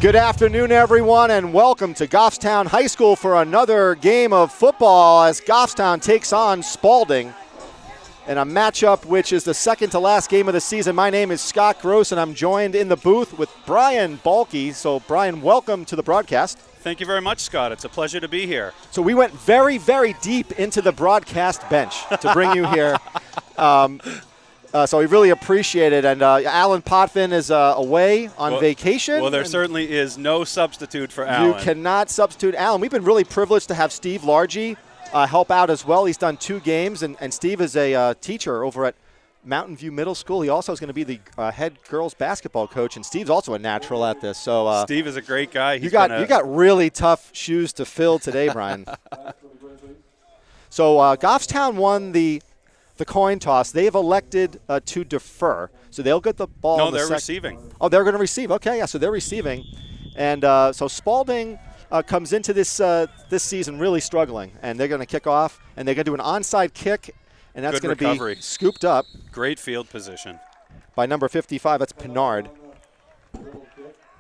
Good afternoon, everyone, and welcome to Goffstown High School for another game of football as Goffstown takes on Spaulding in a matchup which is the second to last game of the season. My name is Scott Gross, and I'm joined in the booth with Brian Balke. So, Brian, welcome to the broadcast. Thank you very much, Scott. It's a pleasure to be here. So we went very, very deep into the broadcast bench to bring you here. So we really appreciate it. And Alan Potvin is away on vacation. Well, there certainly is no substitute for Alan. You cannot substitute Alan. We've been really privileged to have Steve Largy help out as well. He's done 2 games, and Steve is a teacher over at Mountain View Middle School. He also is going to be the head girls basketball coach, and Steve's also a natural at this. So Steve is a great guy. You got really tough shoes to fill today, Brian. So Goffstown won the coin toss. They have elected to defer, so they'll get the ball. No, they're receiving. Oh, they're going to receive. Okay, yeah, so they're receiving, and so Spaulding comes into this season really struggling, and they're going to kick off, and they're going to do an onside kick. And that's going to be scooped up. Great field position. By number 55, that's Pinard.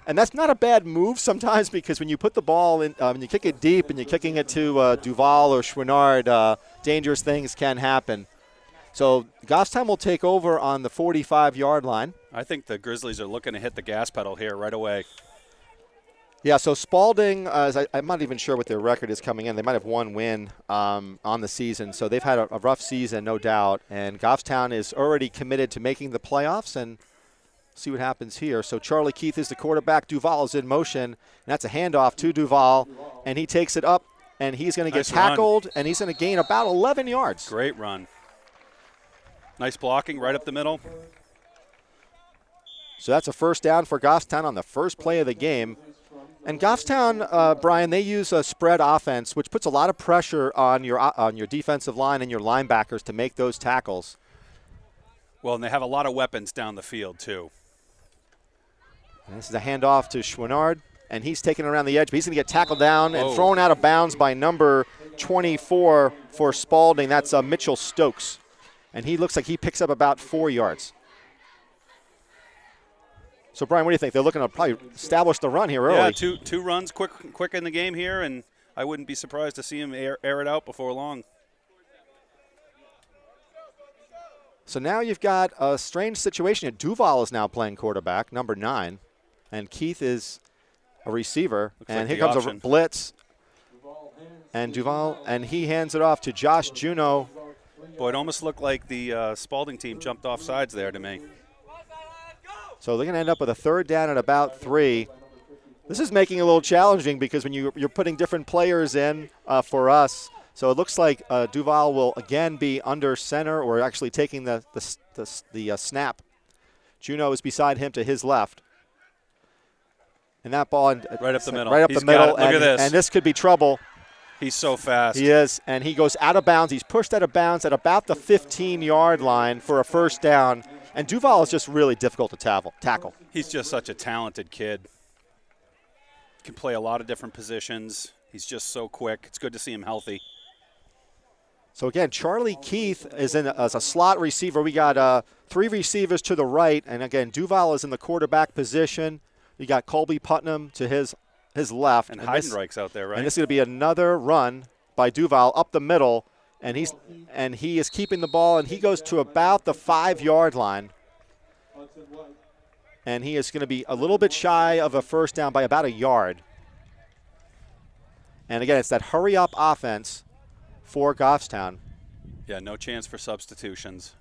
And that's not a bad move sometimes because when you put the ball in, and you kick it deep and you're kicking it to Duval or Chouinard, dangerous things can happen. So Goffstown will take over on the 45-yard line. I think the Grizzlies are looking to hit the gas pedal here right away. Yeah, so Spaulding, I'm not even sure what their record is coming in. They might have 1 win on the season. So they've had a rough season, no doubt. And Goffstown is already committed to making the playoffs, and see what happens here. So Charlie Keith is the quarterback. Duval is in motion, and that's a handoff to Duval. And he takes it up, and he's going to get tackled, and he's going to gain about 11 yards. Great run. Nice blocking right up the middle. So that's a first down for Goffstown on the first play of the game. And Goffstown, Brian, they use a spread offense, which puts a lot of pressure on your defensive line and your linebackers to make those tackles. Well, and they have a lot of weapons down the field, too. And this is a handoff to Chouinard, and he's taken around the edge, but he's going to get tackled down and thrown out of bounds by number 24 for Spaulding. That's Mitchell Stokes. And he looks like he picks up about 4 yards. So, Brian, what do you think? They're looking to probably establish the run here early. Yeah, two runs quick in the game here, and I wouldn't be surprised to see him air it out before long. So now you've got a strange situation. Duval is now playing quarterback, number 9, and Keith is a receiver. And here comes a blitz. And Duval, and he hands it off to Josh Juneau. Boy, it almost looked like the Spaulding team jumped off sides there to me. So they're going to end up with a third down at about 3. This is making it a little challenging because when you're putting different players in for us. So it looks like Duval will again be under center, or actually taking the snap. Juneau is beside him to his left. And that ball right up the middle. Right up the middle. Look at this. And this could be trouble. He's so fast. He is, and he goes out of bounds. He's pushed out of bounds at about the 15-yard line for a first down. And Duval is just really difficult to tackle. He's just such a talented kid. Can play a lot of different positions. He's just so quick. It's good to see him healthy. So, again, Charlie Keith is in as a slot receiver. We got 3 receivers to the right. And, again, Duval is in the quarterback position. We got Colby Putnam to his left. And Heidenreich's out there, right? And this is going to be another run by Duval up the middle. And he is keeping the ball, and he goes to about the 5-yard line. And he is going to be a little bit shy of a first down by about a yard. And again, it's that hurry-up offense for Goffstown. Yeah, no chance for substitutions.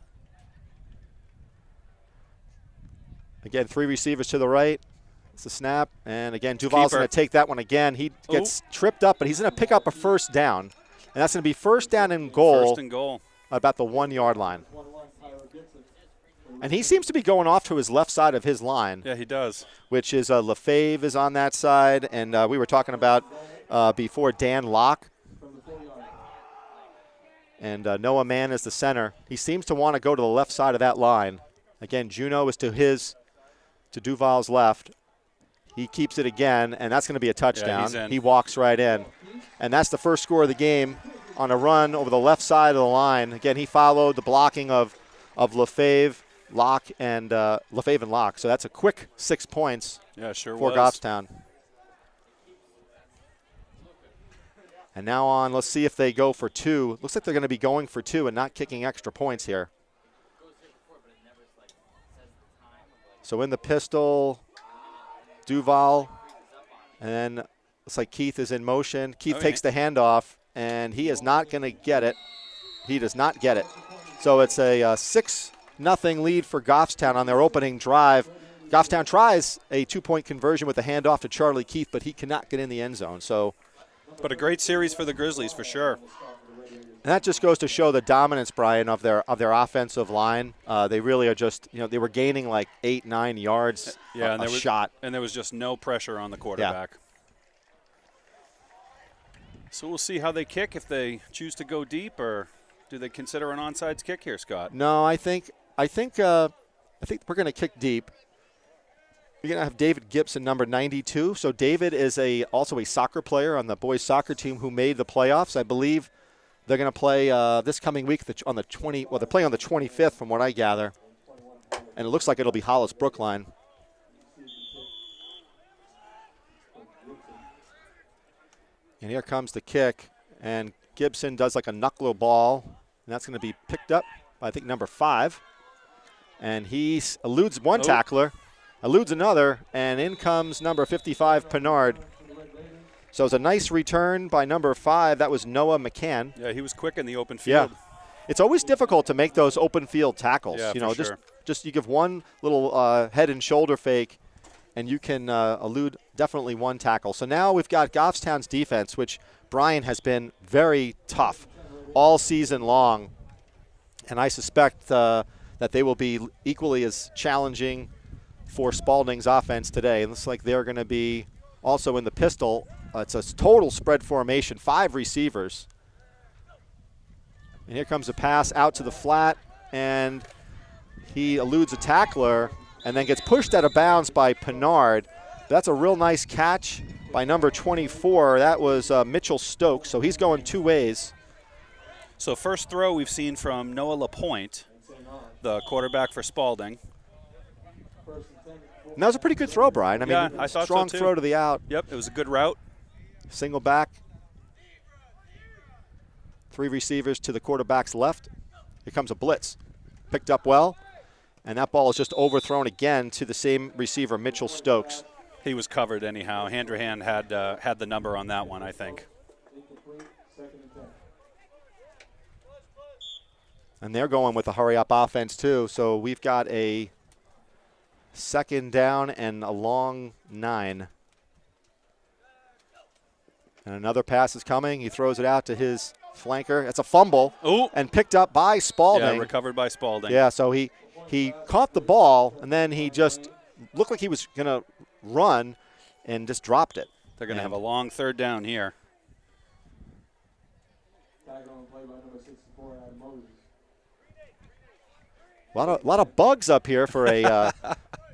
Again, 3 receivers to the right. It's a snap. And again, Duval's going to take that one again. He gets tripped up, but he's going to pick up a first down. And that's going to be first down and goal. First and goal. About the 1-yard line. And he seems to be going off to his left side of his line. Yeah, he does. Which is Lefebvre is on that side. And we were talking about before Dan Locke. And Noah Mann is the center. He seems to want to go to the left side of that line. Again, Juneau is to Duval's left. He keeps it again, and that's going to be a touchdown. Yeah, he's in. He walks right in. And that's the first score of the game on a run over the left side of the line. Again, he followed the blocking of Lefebvre, Locke, and Lefebvre and Locke. So that's a quick 6 points for Goffstown. And now on, let's see if they go for 2. Looks like they're going to be going for 2 and not kicking extra points here. So in the pistol, Duval, and then looks like Keith is in motion. Keith takes the handoff, and he is not going to get it. He does not get it. So it's a 6-0 lead for Goffstown on their opening drive. Goffstown tries a 2-point conversion with a handoff to Charlie Keith, but he cannot get in the end zone. But a great series for the Grizzlies for sure. And that just goes to show the dominance, Brian, of their offensive line. They really are just, they were gaining like 8-9 yards a shot. And there was just no pressure on the quarterback. Yeah. So we'll see how they kick, if they choose to go deep, or do they consider an onside kick here, Scott? No, I think we're going to kick deep. You're going to have David Gibson, number 92. So David is also a soccer player on the boys soccer team who made the playoffs. I believe they're going to play this coming week on the 20. Well, they're playing on the 25th, from what I gather, and it looks like it'll be Hollis Brookline. And here comes the kick, and Gibson does like a knuckle ball, and that's going to be picked up by, I think, number 5. And he eludes one tackler, eludes another, and in comes number 55, Pinard. So it's a nice return by number 5. That was Noah McCann. Yeah, he was quick in the open field. Yeah. It's always difficult to make those open field tackles. Yeah, just you give one little head and shoulder fake, and you can elude definitely one tackle. So now we've got Goffstown's defense, which Brian has been very tough all season long. And I suspect that they will be equally as challenging for Spaulding's offense today. It looks like they're going to be also in the pistol. It's a total spread formation, 5 receivers. And here comes a pass out to the flat, and he eludes a tackler and then gets pushed out of bounds by Pinard. That's a real nice catch by number 24. That was Mitchell Stokes, so he's going 2 ways. So first throw we've seen from Noah LaPointe, the quarterback for Spaulding. And that was a pretty good throw, Brian. I mean, I thought strong so too. Throw to the out. Yep, it was a good route. Single back. 3 receivers to the quarterback's left. Here comes a blitz. Picked up well. And that ball is just overthrown again to the same receiver, Mitchell Stokes. He was covered anyhow. Handrahan had the number on that one, I think. And they're going with a hurry-up offense, too. So we've got a 2nd down and a long 9. And another pass is coming. He throws it out to his flanker. It's a fumble. Ooh. And picked up by Spaulding. Yeah, recovered by Spaulding. Yeah, so he caught the ball, and then he just looked like he was going to run and just dropped it. They're going to have a long 3rd down here. A lot of bugs up here for a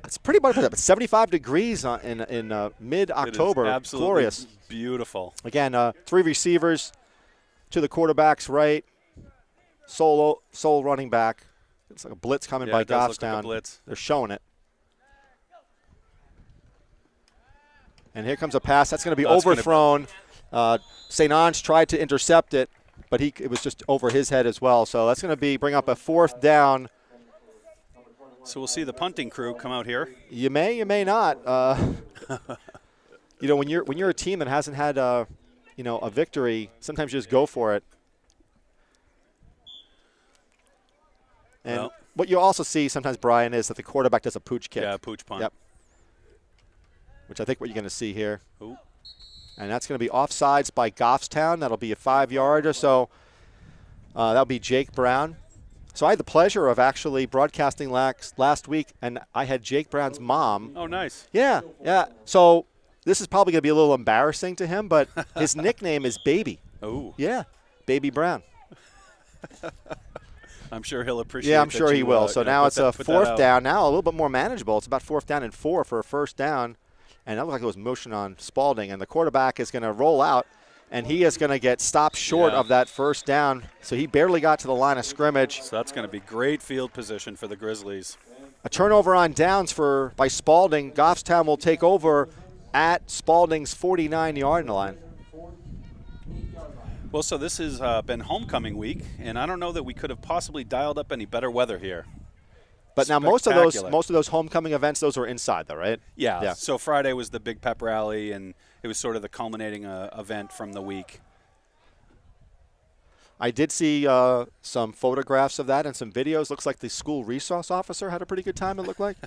it's pretty much 75 degrees in mid-October. Absolutely glorious. Beautiful. Again, 3 receivers to the quarterback's right. Sole running back. It's like a blitz coming by Goffstown. Like a blitz. They're showing it. And here comes a pass. That's going to be overthrown. St. Ange tried to intercept it, but it was just over his head as well. So that's going to bring up a 4th down. So we'll see the punting crew come out here. You may not. When you're a team that hasn't had a victory, sometimes you just go for it. And what you also see sometimes, Brian, is that the quarterback does a pooch kick. Yeah, pooch punt. Yep. Which I think what you're going to see here. Ooh. And that's going to be offsides by Goffstown. That'll be a 5-yard or so. That'll be Jake Brown. So I had the pleasure of actually broadcasting last week, and I had Jake Brown's mom. Oh, nice. Yeah. So this is probably going to be a little embarrassing to him, but his nickname is Baby. Oh. Yeah, Baby Brown. I'm sure he'll appreciate it. Yeah, I'm sure he will. So now it's a 4th down. Now a little bit more manageable. It's about 4th down and 4 for a 1st down. And that looked like it was motion on Spaulding. And the quarterback is going to roll out, and he is going to get stopped short of that 1st down. So he barely got to the line of scrimmage. So that's going to be great field position for the Grizzlies. A turnover on downs by Spaulding. Goffstown will take over at Spaulding's 49-yard line. Well, so this has been homecoming week, and I don't know that we could have possibly dialed up any better weather here. But now most of those homecoming events, those were inside, though, right? Yeah. So Friday was the big pep rally, and it was sort of the culminating event from the week. I did see some photographs of that and some videos. Looks like the school resource officer had a pretty good time, it looked like.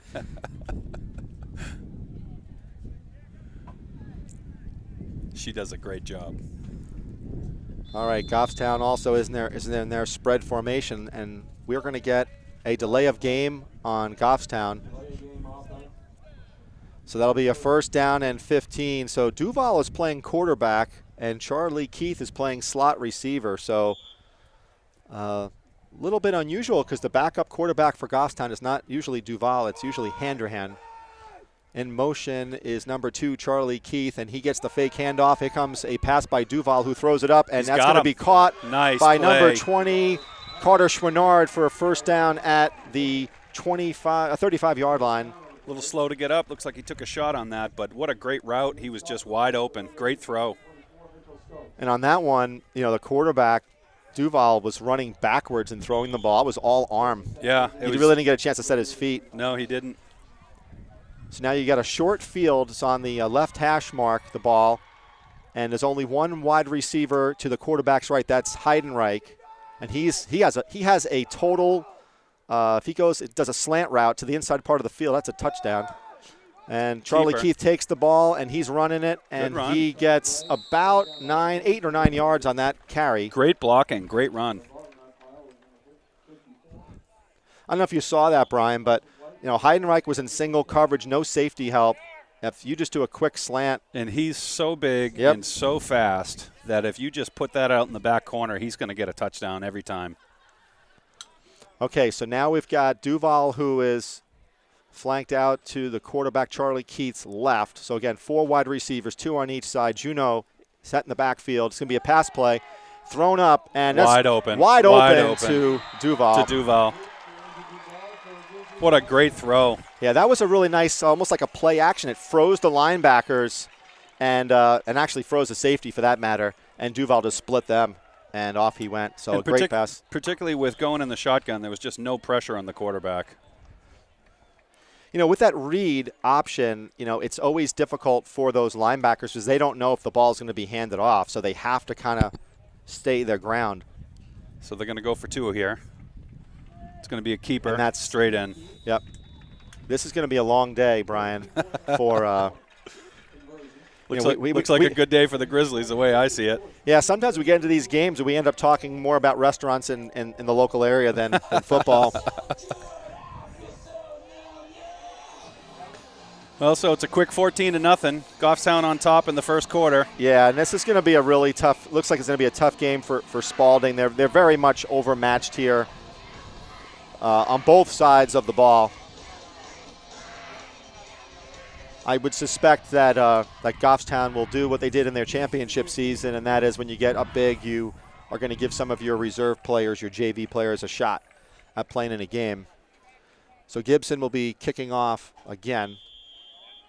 She does a great job. All right, Goffstown also is in their spread formation, and we're going to get a delay of game on Goffstown. So that'll be a 1st down and 15. So Duval is playing quarterback, and Charlie Keith is playing slot receiver. So a little bit unusual because the backup quarterback for Goffstown is not usually Duval. It's usually Handrahan. In motion is number 2, Charlie Keith, and he gets the fake handoff. Here comes a pass by Duval, who throws it up, and that's going to be caught by play. Number 20, Carter Schwinnard, for a 1st down at the 35-yard line. A little slow to get up. Looks like he took a shot on that, but what a great route. He was just wide open. Great throw. And on that one, the quarterback, Duval, was running backwards and throwing the ball. It was all arm. Yeah. He really didn't get a chance to set his feet. No, he didn't. So now you got a short field. It's on the left hash mark, the ball. And there's only one wide receiver to the quarterback's right. That's Heidenreich. And he has a total, if he does a slant route to the inside part of the field, that's a touchdown. And Charlie Keith takes the ball, and he's running it, and he gets about 8 or 9 yards on that carry. Great blocking, great run. I don't know if you saw that, Brian, but Heidenreich was in single coverage, no safety help. If you just do a quick slant. And he's so big and so fast that if you just put that out in the back corner, he's going to get a touchdown every time. Okay, so now we've got Duval, who is flanked out to the quarterback, Charlie Keith's left. So, again, 4 wide receivers, 2 on each side. Juneau set in the backfield. It's going to be a pass play. Thrown up, and that's wide open to Duval. What a great throw. Yeah, that was a really nice, almost like a play action. It froze the linebackers and actually froze the safety for that matter, and Duval just split them, and off he went. So a great pass. Particularly with going in the shotgun, there was just no pressure on the quarterback. With that read option, it's always difficult for those linebackers because they don't know if the ball is going to be handed off, so they have to kind of stay their ground. So they're going to go for 2 here. It's going to be a keeper. And that's straight in. Yep. This is going to be a long day, Brian, for looks like a good day for the Grizzlies, the way I see it. Yeah, sometimes we get into these games and we end up talking more about restaurants in the local area than football. Well, so it's a quick 14-0. Goffstown on top in the first quarter. Yeah, and this is going to be a really tough – looks like it's going to be a tough game for Spaulding. They're very much overmatched here on both sides of the ball. I would suspect that Goffstown will do what they did in their championship season, and that is when you get up big, you are going to give some of your reserve players, your JV players, a shot at playing in a game. So Gibson will be kicking off again.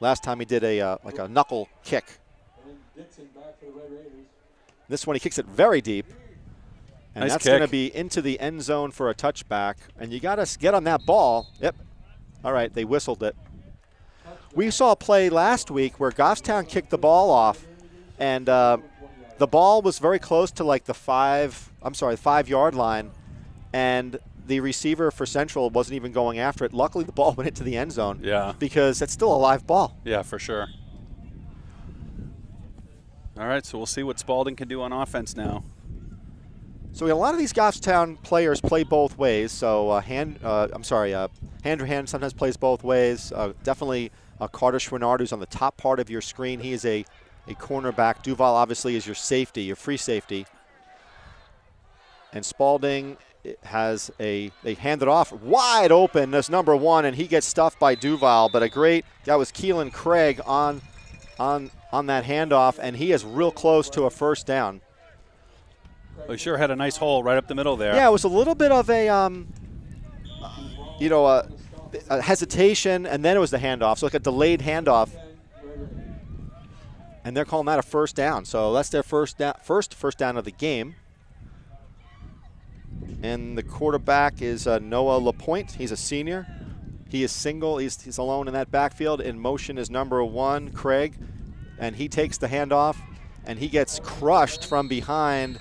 Last time he did a knuckle kick. This one he kicks it very deep. And nice that's kick. Going to be into the end zone for a touchback. And you got to get on that ball. Yep. All right, they whistled it. We saw a play last week where Goffstown kicked the ball off, and the ball was very close to like the 5-yard line, and the receiver for Central wasn't even going after it. Luckily, the ball went into the end zone. Yeah. Because it's still a live ball. Yeah, for sure. All right, so we'll see what Spaulding can do on offense now. So a lot of these Goffstown players play both ways. So Handrahan sometimes plays both ways. Definitely Carter Schwinnard, who's on the top part of your screen. He is a cornerback. Duval obviously is your safety, your free safety. And Spaulding has they hand it off wide open. That's number 1, and he gets stuffed by Duval. But that was Keelan Craig on that handoff, and he is real close to a first down. Well, he sure had a nice hole right up the middle there. Yeah, it was a little bit of a hesitation, and then it was the handoff, so like a delayed handoff. And they're calling that a first down. So that's their first down of the game. And the quarterback is Noah LaPointe. He's a senior. He is single. He's alone in that backfield. In motion is number 1, Craig. And he takes the handoff, and he gets crushed from behind.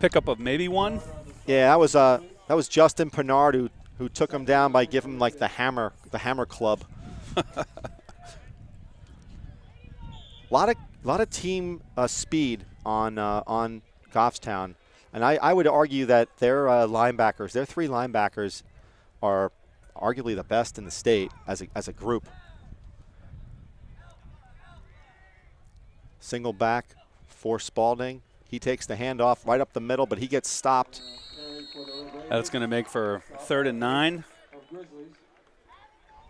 Pickup of maybe 1. Yeah, that was Justin Pennard who took him down by giving him like the hammer club. A lot of team speed on Goffstown, and I would argue that their linebackers, their 3 linebackers, are arguably the best in the state as a group. Single back for Spaulding. He takes the handoff right up the middle, but he gets stopped. That's going to make for 3rd and 9.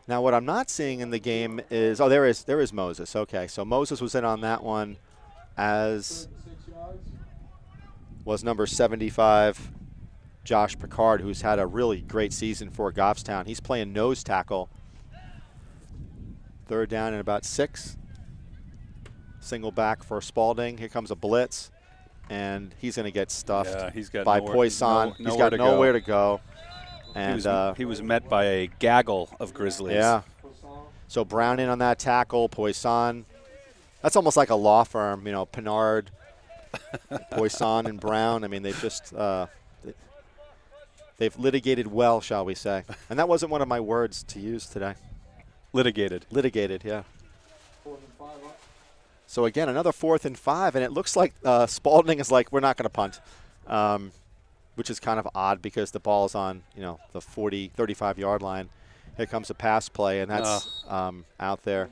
Now, what I'm not seeing in the game is, there is Moses. Okay, so Moses was in on that one, as was number 75, Josh Picard, who's had a really great season for Goffstown. He's playing nose tackle. 3rd down and about 6. Single back for Spaulding. Here comes a blitz, and he's going to get stuffed by Poisson. He's got nowhere to go. And he was met by a gaggle of Grizzlies. Yeah. So Brown in on that tackle, Poisson. That's almost like a law firm, Pennard, Poisson, and Brown. I mean, they've just they've litigated well, shall we say. And that wasn't one of my words to use today. Litigated. Litigated, yeah. So, again, another 4th and 5, and it looks like Spaulding is like, we're not going to punt, which is kind of odd because the ball is on, the 40, 35-yard line. Here comes a pass play, and that's out there.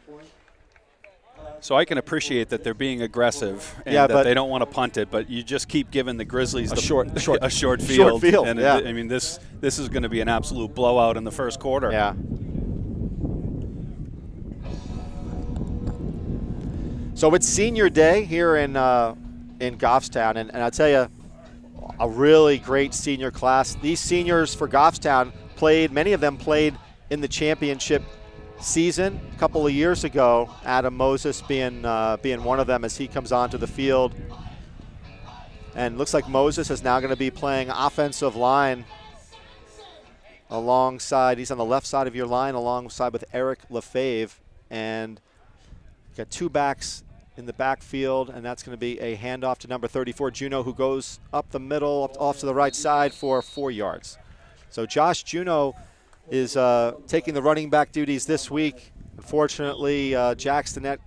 So I can appreciate that they're being aggressive and that they don't want to punt it, but you just keep giving the Grizzlies a short field. Short field, and yeah. I mean, this is going to be an absolute blowout in the first quarter. Yeah. So it's senior day here in Goffstown, and I'll tell you, a really great senior class. These seniors for Goffstown many of them played in the championship season a couple of years ago. Adam Moses being one of them as he comes onto the field. And looks like Moses is now going to be playing offensive line alongside, he's on the left side of your line alongside with Eric Lefebvre. And got 2 backs in the backfield, and that's going to be a handoff to number 34, Juno, who goes up the middle, off to the right side for 4 yards. So Josh Juno is taking the running back duties this week. Unfortunately, Jackson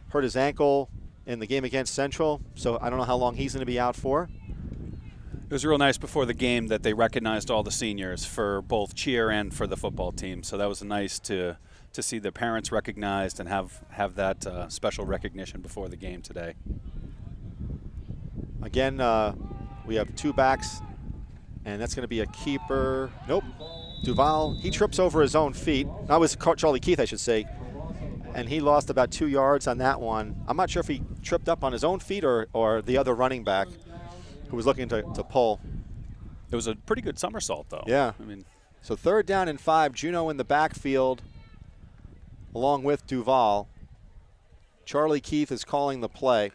hurt his ankle in the game against Central, so I don't know how long he's going to be out for. It was real nice before the game that they recognized all the seniors for both cheer and for the football team, so that was nice to see the parents recognized and have that special recognition before the game today. Again, we have 2 backs, and that's going to be a keeper. Nope. Duval, he trips over his own feet. That was Charlie Keith, I should say, and he lost about 2 yards on that one. I'm not sure if he tripped up on his own feet or the other running back who was looking to pull. It was a pretty good somersault, though. Yeah. I mean, so 3rd down and 5, Juno in the backfield, along with Duval. Charlie Keith is calling the play.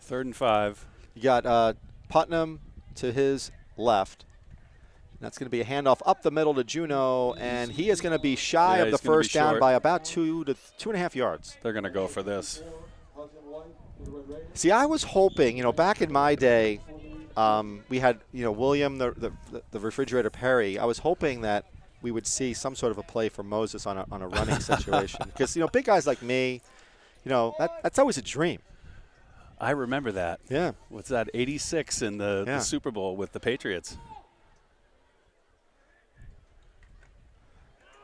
3rd and 5. You got Putnam to his left. That's going to be a handoff up the middle to Juno, and he is going to be shy of the first down by about 2 to 2.5 yards. They're going to go for this. See, I was hoping, back in my day, we had, William the refrigerator Perry. I was hoping that we would see some sort of a play for Moses on a running situation. Because, big guys like me, that's always a dream. I remember that. Yeah. What's that, 86 in the Super Bowl with the Patriots.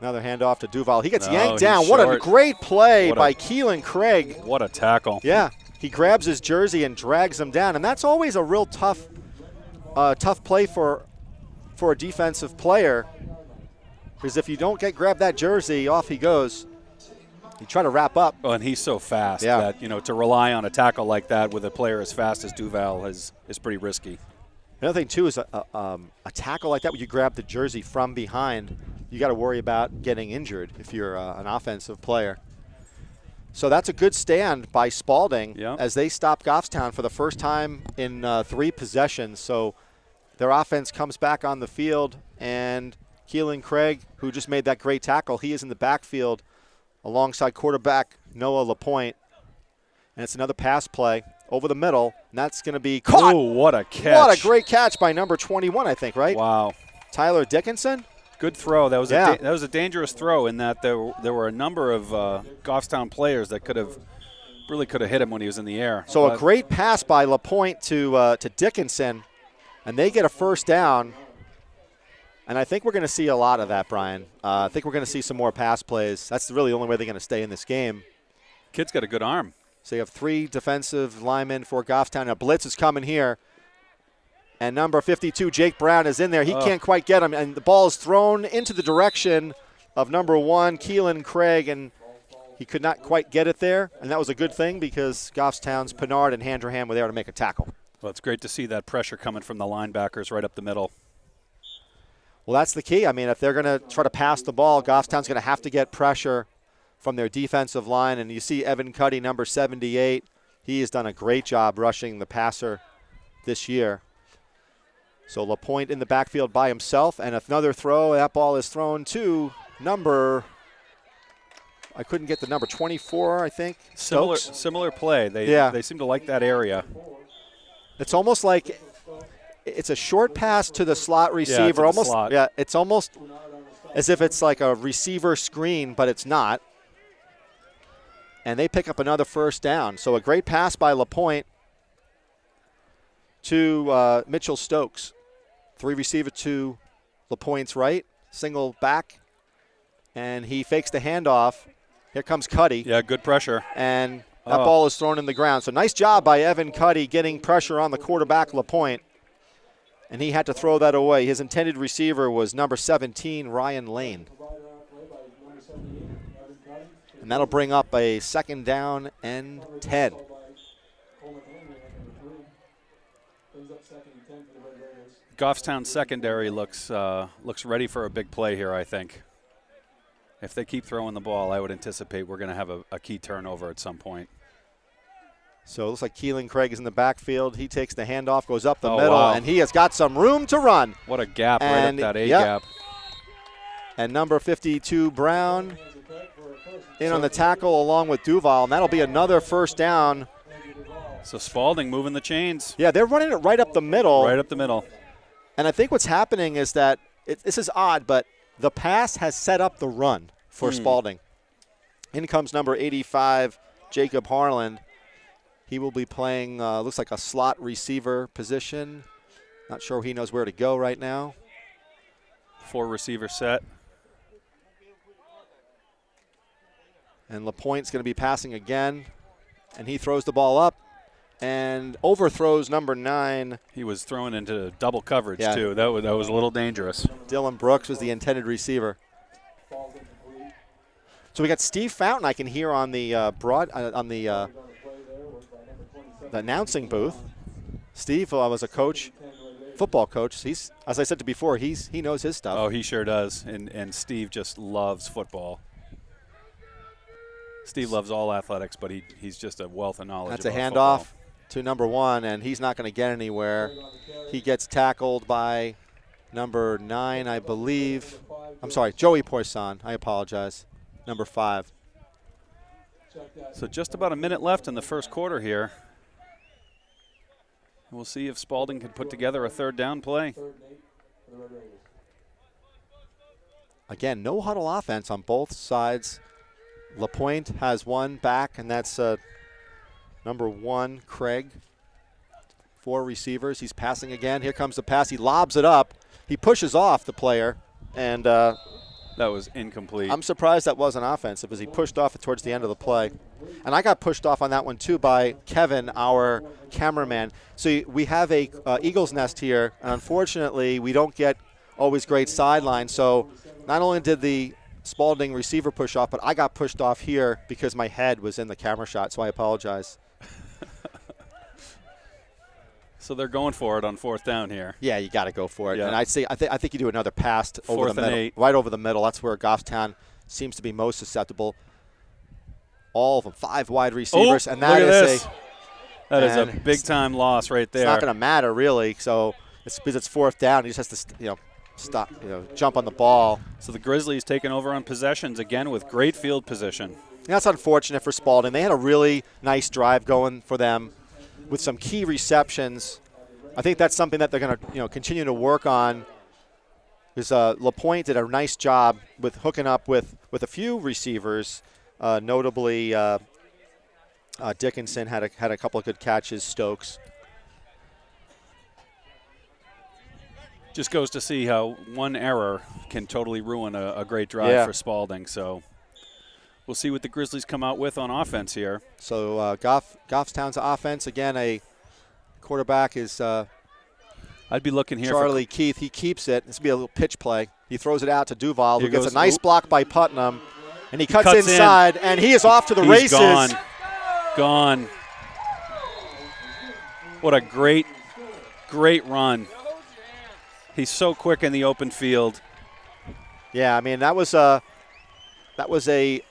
Another handoff to Duval. He gets yanked down. What a great play by Keelan Craig. What a tackle. Yeah. He grabs his jersey and drags him down. And that's always a real tough play for a defensive player. Because if you don't grab that jersey, off he goes. You try to wrap up. Well, and he's so fast that, to rely on a tackle like that with a player as fast as Duval is pretty risky. Another thing, too, is a tackle like that where you grab the jersey from behind, you got to worry about getting injured if you're an offensive player. So that's a good stand by Spaulding Yep. as they stop Goffstown for the first time in 3 possessions. So their offense comes back on the field, and Keelan Craig, who just made that great tackle, he is in the backfield alongside quarterback Noah LaPointe. And it's another pass play over the middle, and that's going to be caught. Oh, what a catch. What a great catch by number 21, I think, right? Wow. Tyler Dickinson? Good throw. That was Yeah. that was a dangerous throw in that there were a number of Goffstown players that could have hit him when he was in the air. So But a great pass by LaPointe to Dickinson, and they get a first down. And I think we're going to see a lot of that, Brian. I think we're going to see some more pass plays. That's really the only way they're going to stay in this game. Kid's got a good arm. So you have 3 defensive linemen for Goffstown. A blitz is coming here. And number 52, Jake Brown, is in there. He can't quite get him. And the ball is thrown into the direction of number 1, Keelan Craig, and he could not quite get it there. And that was a good thing because Goffstown's Pinard and Handrahan were there to make a tackle. Well, it's great to see that pressure coming from the linebackers right up the middle. Well, that's the key. I mean, if they're going to try to pass the ball, Goffstown's going to have to get pressure from their defensive line. And you see Evan Cuddy, number 78. He has done a great job rushing the passer this year. So LaPointe in the backfield by himself, and another throw. That ball is thrown to I couldn't get the number 24, I think. Similar play. They seem to like that area. It's almost like it's a short pass to the slot receiver. to the slot. Yeah, it's almost as if it's like a receiver screen, but it's not. And they pick up another first down. So a great pass by LaPointe to Mitchell Stokes. 3 receiver to LaPointe's right, single back, and he fakes the handoff. Here comes Cuddy. Yeah, good pressure. And that ball is thrown in the ground. So nice job by Evan Cuddy getting pressure on the quarterback, LaPointe. And he had to throw that away. His intended receiver was number 17, Ryan Lane. And that'll bring up a 2nd down and 10. Goffstown secondary looks ready for a big play here, I think. If they keep throwing the ball, I would anticipate we're going to have a key turnover at some point. So it looks like Keelan Craig is in the backfield. He takes the handoff, goes up the middle, wow. and he has got some room to run. What a gap right And, up that A yep. gap. And number 52, Brown, in on the tackle along with Duval, and that'll be another first down. So Spaulding moving the chains. Yeah, they're running it right up the middle. Right up the middle. And I think what's happening is that, this is odd, but the pass has set up the run for Spaulding. In comes number 85, Jacob Harland. He will be playing, looks like a slot receiver position. Not sure he knows where to go right now. 4 receiver set. And LaPointe's going to be passing again. And he throws the ball up and overthrows number 9. He was thrown into double coverage, Yeah. too. That was a little dangerous. Dylan Brooks was the intended receiver. So we got Steve Fountain I can hear on the the announcing booth. Steve was a coach, football coach. He's, as I said before, he knows his stuff. Oh, he sure does. And Steve just loves football. Steve loves all athletics, but he's just a wealth of knowledge. That's a about handoff football. to number 1, and he's not going to get anywhere. He gets tackled by number 9, I believe. I'm sorry, Joey Poisson. I apologize. Number 5. So just about a minute left in the first quarter here. We'll see if Spaulding can put together a 3rd down play. Again, no huddle offense on both sides. LaPointe has one back, and that's number 1, Craig. 4 receivers. He's passing again. Here comes the pass. He lobs it up. He pushes off the player, and that was incomplete. I'm surprised that wasn't offensive as he pushed off it towards the end of the play. And I got pushed off on that one, too, by Kevin, our cameraman. So we have a Eagles nest here, and unfortunately we don't get always great sidelines. So not only did the Spaulding receiver push off, but I got pushed off here because my head was in the camera shot, so I apologize. So they're going for it on 4th down here. Yeah, you got to go for it. Yeah. And I think you do another pass over the 4th and middle, 8. right over the middle. That's where Goffstown seems to be most susceptible. All of them, 5 wide receivers, and that look at is this. That is a big-time loss right there. It's not going to matter, really. So it's because it's 4th down. He just has to, stop, jump on the ball. So the Grizzlies taking over on possessions again with great field position. That's unfortunate for Spaulding. They had a really nice drive going for them with some key receptions. I think that's something that they're going to, continue to work on. Because LaPointe did a nice job with hooking up with a few receivers, notably Dickinson had a couple of good catches. Stokes. Just goes to see how one error can totally ruin a great drive for Spaulding. So we'll see what the Grizzlies come out with on offense here. So Goffstown's offense, again, a quarterback is I'd be looking here Charlie Keith. He keeps it. This will be a little pitch play. He throws it out to Duval, who gets goes, a nice block by Putnam. And he cuts inside, and he is off to the races. Gone. What a great run. He's so quick in the open field. Yeah, I mean, that was a play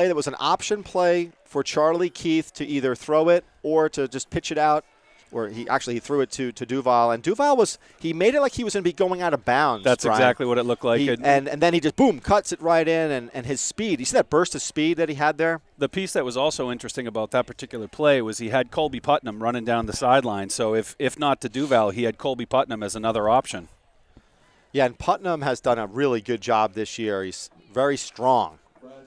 that was an option play for Charlie Keith to either throw it or to just pitch it out. Or he threw it to Duval, and Duval he made it like he was going to be going out of bounds. That's Brian. exactly what it looked like. And then he just, boom, cuts it right in, and his speed. You see that burst of speed that he had there? The piece that was also interesting about that particular play was he had Colby Putnam running down the sideline. So if not to Duval, he had Colby Putnam as another option. Yeah, and Putnam has done a really good job this year. He's very strong.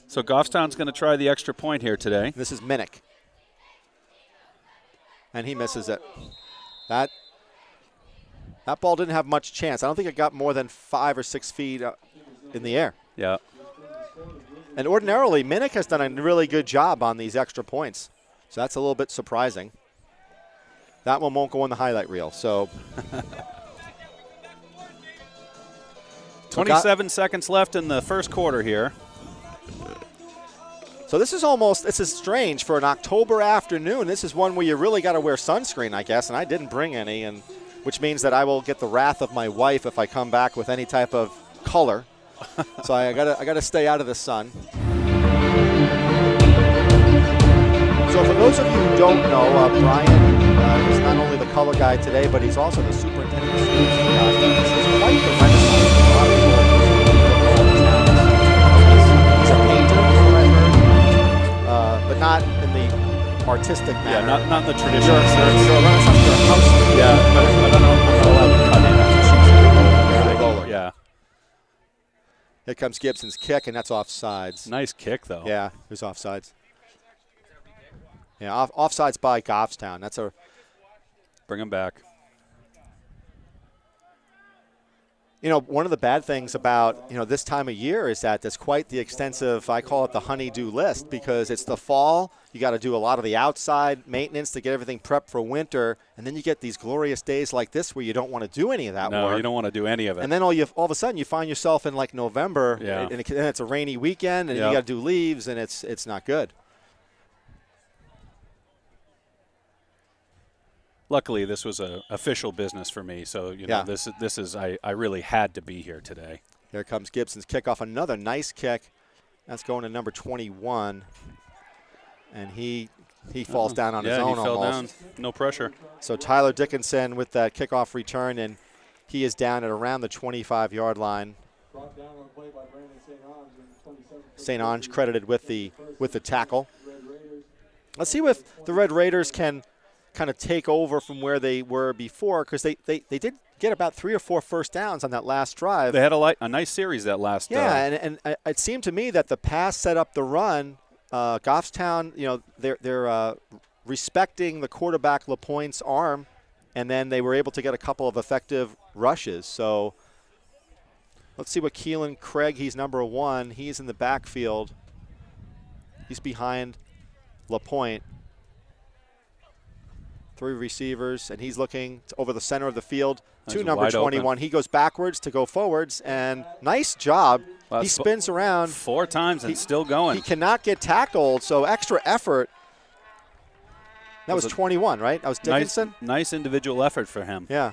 So Goffstown's going to try the extra point here today. This is Minnick. And he misses it. That ball didn't have much chance. I don't think it got more than 5 or 6 feet in the air. Yeah. And ordinarily, Minnick has done a really good job on these extra points. So that's a little bit surprising. That one won't go in the highlight reel. So 27 seconds left in the first quarter here. So this is strange for an October afternoon. This is one where you really got to wear sunscreen, I guess, and I didn't bring any, and which means that I will get the wrath of my wife if I come back with any type of color. So I gotta stay out of the sun. So for those of you who don't know, Brian is not only the color guy today, but he's also the superintendent of schools for Goffstown. This is quite the renaissance. A lot of people he's a painter, from what I heard. But not in the artistic manner. Yeah, not in the traditional sense. Yeah, but I don't know if I'm allowed to cut in after she's roller. Yeah. Here comes Gibson's kick, and that's offsides. Nice kick, though. Yeah, it was offsides. Yeah, offsides by Goffstown. That's a bring him back. One of the bad things about, this time of year is that there's quite the extensive, I call it the honey-do list, because it's the fall. You got to do a lot of the outside maintenance to get everything prepped for winter, and then you get these glorious days like this where you don't want to do any of that work. No, you don't want to do any of it. And then all of a sudden you find yourself in like November, yeah. and it's a rainy weekend, and you got to do leaves, and it's not good. Luckily, this was official business for me, so this is I really had to be here today. Here comes Gibson's kickoff, another nice kick. That's going to number 21, and he falls down on his own he fell almost. Down. No pressure. So Tyler Dickinson with that kickoff return, and he is down at around the 25-yard line. St. Ange credited with the tackle. Let's see if the Red Raiders can kind of take over from where they were before, because they did get about 3 or 4 first downs on that last drive. They had a nice series that last. And it seemed to me that the pass set up the run. Goffstown, they're respecting the quarterback LaPointe's arm, and then they were able to get a couple of effective rushes. So let's see what Keelan Craig, he's number 1. He's in the backfield. He's behind LaPointe. 3 receivers, and he's looking over the center of the field to number 21. Open. He goes backwards to go forwards, and nice job. Well, he spins around 4 times and still going. He cannot get tackled, so extra effort. That was 21, right? That was Dickinson? Nice individual effort for him. Yeah.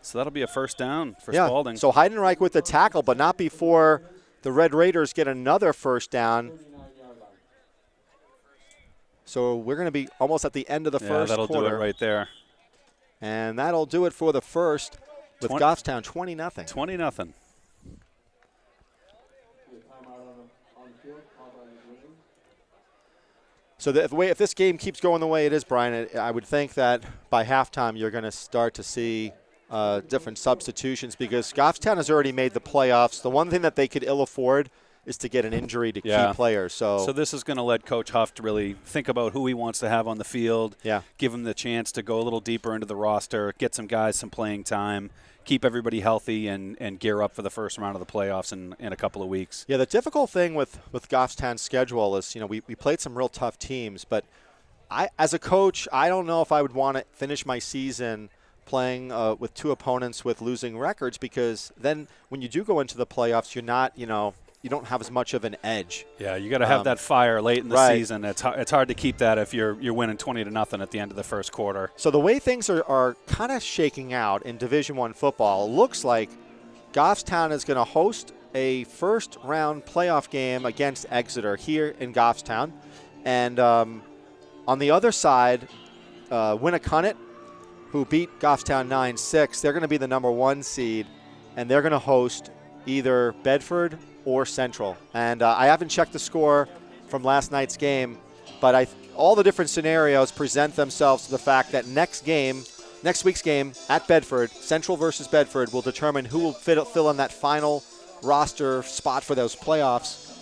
So that'll be a first down for Spaulding. So Heidenreich with the tackle, but not before the Red Raiders get another first down. So we're going to be almost at the end of the first that'll quarter. do it right there. And that'll do it for the first with Goffstown 20-0. 20-0. So if this game keeps going the way it is, Brian, I would think that by halftime you're going to start to see different substitutions because Goffstown has already made the playoffs. The one thing that they could ill afford is to get an injury to key players. So this is going to let Coach Huff really think about who he wants to have on the field, give him the chance to go a little deeper into the roster, get some guys some playing time, keep everybody healthy, and gear up for the first round of the playoffs in a couple of weeks. Yeah, the difficult thing with Goffstown's schedule is, we played some real tough teams, but as a coach, I don't know if I would want to finish my season playing with two opponents with losing records because then when you do go into the playoffs, you're not, you don't have as much of an edge. Yeah, you got to have that fire late in the season. It's hard to keep that if you're winning 20-0 at the end of the first quarter. So the way things are kind of shaking out in Division I football, it looks like Goffstown is going to host a first-round playoff game against Exeter here in Goffstown. And on the other side, Winnicott, who beat Goffstown 9-6, they're going to be the number 1 seed, and they're going to host either Bedford or Central. And I haven't checked the score from last night's game, but all the different scenarios present themselves to the fact that next week's game at Bedford, Central versus Bedford, will determine who will fill in that final roster spot for those playoffs.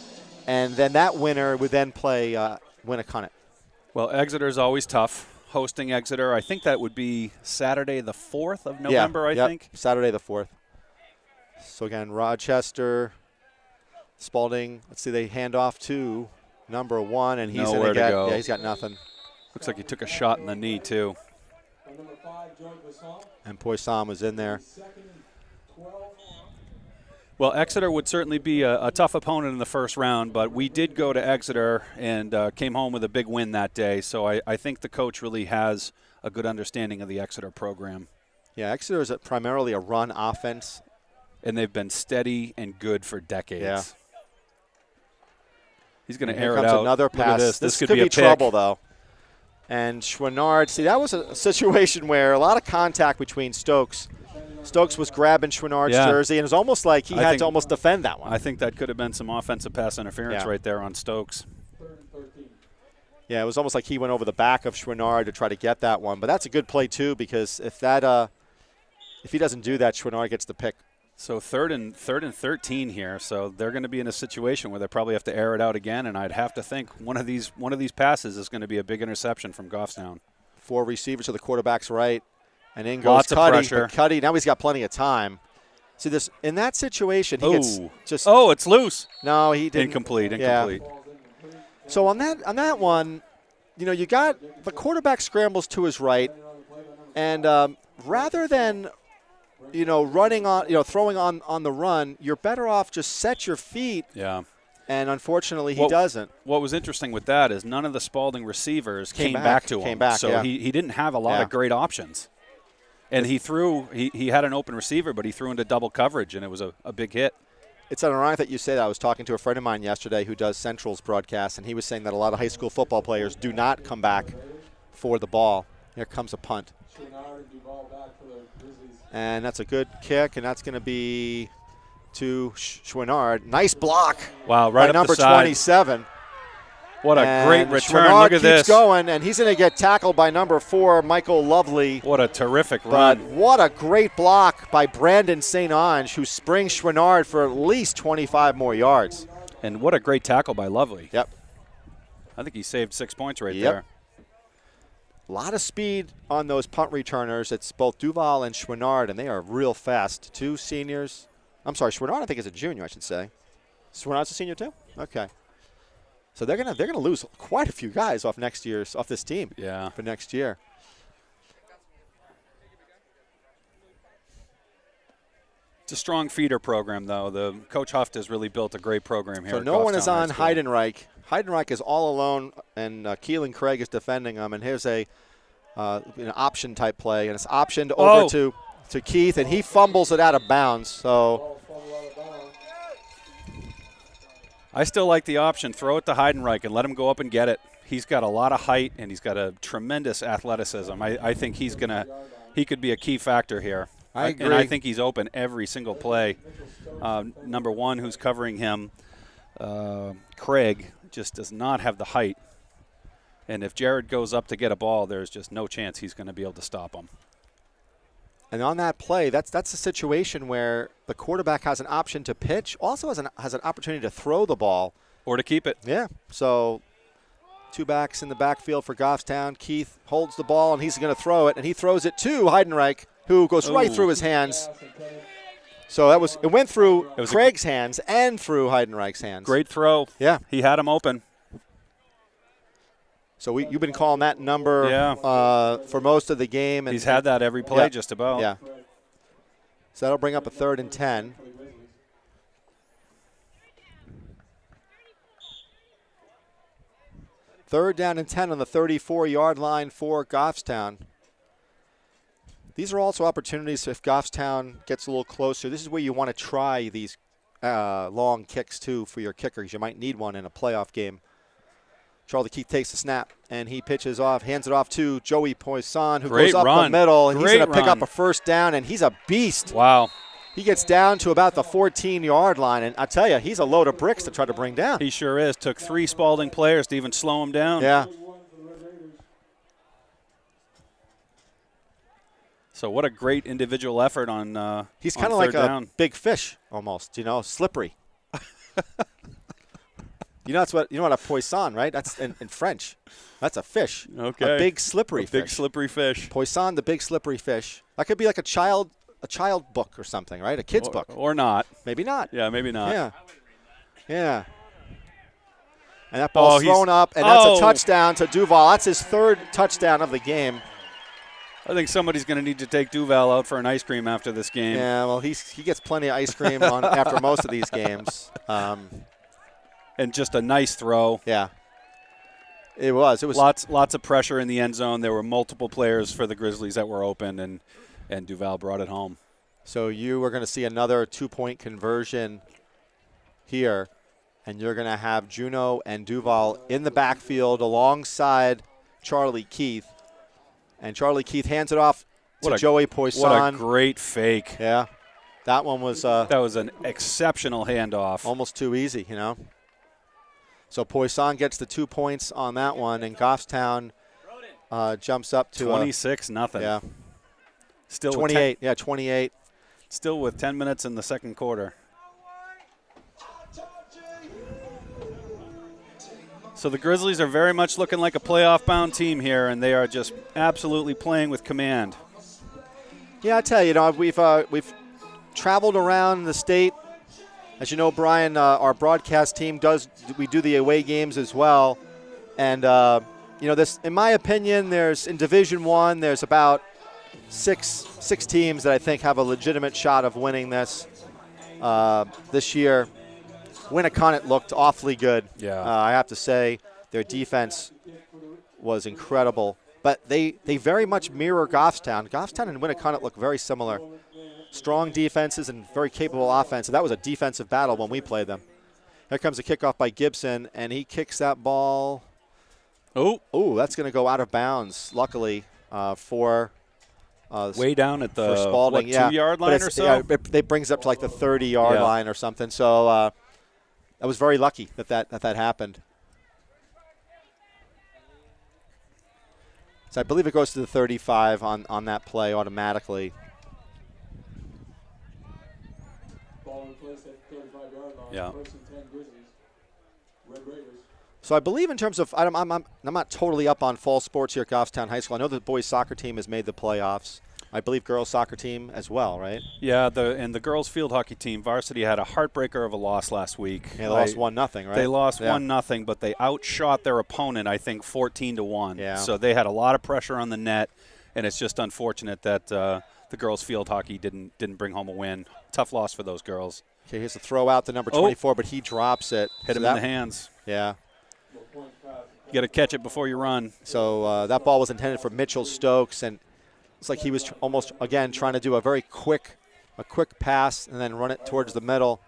And then that winner would then play Winnicott. Well, Exeter's always tough. Hosting Exeter, I think that would be Saturday the 4th of November, I think. Saturday the 4th. So again, Rochester, Spaulding, let's see, they hand off to number 1, and he's going to get, go. Yeah, he's got nothing. Looks like he took a shot in the knee, too. And Poisson was in there. Well, Exeter would certainly be a tough opponent in the first round, but we did go to Exeter and came home with a big win that day, so I think the coach really has a good understanding of the Exeter program. Yeah, Exeter is primarily a run offense. And they've been steady and good for decades. Yeah. He's going to air it out. Here comes another pass. This could be trouble, though. And Chouinard, see, that was a situation where a lot of contact between Stokes. Stokes was grabbing Chouinard's jersey, and it was almost like he had to almost defend that one. I think that could have been some offensive pass interference right there on Stokes. Yeah, it was almost like he went over the back of Chouinard to try to get that one. But that's a good play, too, because if he doesn't do that, Chouinard gets the pick. So third and 13 here. So they're going to be in a situation where they probably have to air it out again, and I'd have to think one of these passes is going to be a big interception from Goffstown. 4 receivers to the quarterback's right, and in goes Lots Cuddy. of pressure. Cuddy, now he's got plenty of time. See this in that situation, he gets just. Oh, it's loose. No, he didn't. Incomplete. Yeah. So on that one, you got the quarterback scrambles to his right, and rather than running on, throwing on the run, you're better off just set your feet. Yeah. And unfortunately, he doesn't. What was interesting with that is none of the Spaulding receivers came back to him. So he didn't have a lot of great options. And he had an open receiver, but he threw into double coverage, and it was a big hit. It's ironic that you say that. I was talking to a friend of mine yesterday who does Central's broadcast, and he was saying that a lot of high school football players do not come back for the ball. Here comes a punt. And that's a good kick, and that's going to be to Chouinard. Nice block. Wow, right by up number the side. 27. What a great return. Chouinard Look at this. keeps going, and he's going to get tackled by number 4, Michael Lovely. What a terrific but run. What a great block by Brandon St. Ange, who springs Chouinard for at least 25 more yards. And what a great tackle by Lovely. Yep. I think he saved 6 points right there. A lot of speed on those punt returners. It's both Duval and Chouinard, and they are real fast. 2 seniors. I'm sorry, Chouinard I think is a junior, I should say. Chouinard's a senior too? Okay. So they're gonna lose quite a few guys off this team. Yeah. For next year. It's a strong feeder program, though. The Coach Huft has really built a great program here. So no one is on Heidenreich. Heidenreich is all alone, and Keelan Craig is defending him. And here's a option type play, and it's optioned over to Keith, and he fumbles it out of bounds. So I still like the option. Throw it to Heidenreich and let him go up and get it. He's got a lot of height, and he's got a tremendous athleticism. I think he could be a key factor here. I agree. And I think he's open every single play. Number one, who's covering him, Craig, just does not have the height. And if Jared goes up to get a ball, there's just no chance he's going to be able to stop him. And on that play, that's a situation where the quarterback has an option to pitch, also has an opportunity to throw the ball. Or to keep it. Yeah. So 2 backs in the backfield for Goffstown. Keith holds the ball, and he's going to throw it, and he throws it to Heidenreich, who goes right through his hands. So it went through Craig's hands and through Heidenreich's hands. Great throw. Yeah. He had him open. So you've been calling that number for most of the game. And he's had that every play just about. Yeah. So that'll bring up a 3rd and 10. Third down and 10 on the 34-yard line for Goffstown. These are also opportunities if Goffstown gets a little closer. This is where you want to try these long kicks, too, for your kickers. You might need one in a playoff game. Charlie Keith takes the snap, and he pitches off, hands it off to Joey Poisson, who goes up the middle, and he's going to pick up a first down, and he's a beast. Wow. He gets down to about the 14-yard line, and I tell you, he's a load of bricks to try to bring down. He sure is. Took 3 Spaulding players to even slow him down. Yeah. So what a great individual effort on he's kind of like a big fish almost, slippery. You know what a poisson, right? That's in French. That's a fish. Okay. A big slippery fish. Big slippery fish. Poisson, the big slippery fish. That could be like a child book or something, right? A kid's book. Or not. Maybe not. Yeah, maybe not. Yeah. Yeah. And that ball's thrown up, and that's a touchdown to Duval. That's his 3rd touchdown of the game. I think somebody's going to need to take Duval out for an ice cream after this game. Yeah, well, he gets plenty of ice cream after most of these games. And just a nice throw. Yeah. It was lots of pressure in the end zone. There were multiple players for the Grizzlies that were open, and Duval brought it home. So you are going to see another 2-point conversion here, and you're going to have Juneau and Duval in the backfield alongside Charlie Keith. And Charlie Keith hands it off to Joey Poisson. What a great fake. Yeah. That one was that was an exceptional handoff. Almost too easy, So Poisson gets the 2 points on that one, and Goffstown jumps up to 26-0. Yeah. Still 28. 28. Still with 10 minutes in the second quarter. So the Grizzlies are very much looking like a playoff-bound team here, and they are just absolutely playing with command. Yeah, I tell you, we've traveled around the state. As you know, Brian, our broadcast team we do the away games as well. And, this, in my opinion, in Division I, there's about six teams that I think have a legitimate shot of winning this year. Winnicott looked awfully good. Yeah. I have to say, their defense was incredible. But they very much mirror Goffstown. Goffstown and Winnicott look very similar. Strong defenses and very capable offense. So that was a defensive battle when we played them. Here comes a kickoff by Gibson, and he kicks that ball. Oh, that's going to go out of bounds, luckily, for way down at the Spaulding. 2-yard line or so? Yeah, it brings up to like the 30-yard line or something. So I was very lucky that happened. So I believe it goes to the 35 on that play automatically. Yeah. So I believe in terms of I'm not totally up on fall sports here at Goffstown High School. I know the boys soccer team has made the playoffs. I believe girls soccer team as well, right? Yeah, and the girls field hockey team, varsity, had a heartbreaker of a loss last week. Yeah, they lost 1-0, right? They lost 1-0, but they outshot their opponent, I think, 14-1. Yeah. So they had a lot of pressure on the net, and it's just unfortunate that the girls field hockey didn't bring home a win. Tough loss for those girls. Okay, here's a throw out to number 24, but he drops it. Hit him in the hands. Yeah. You got to catch it before you run. So that ball was intended for Mitchell Stokes, and it's like he was almost, again, trying to do a very quick pass and then run it towards the middle.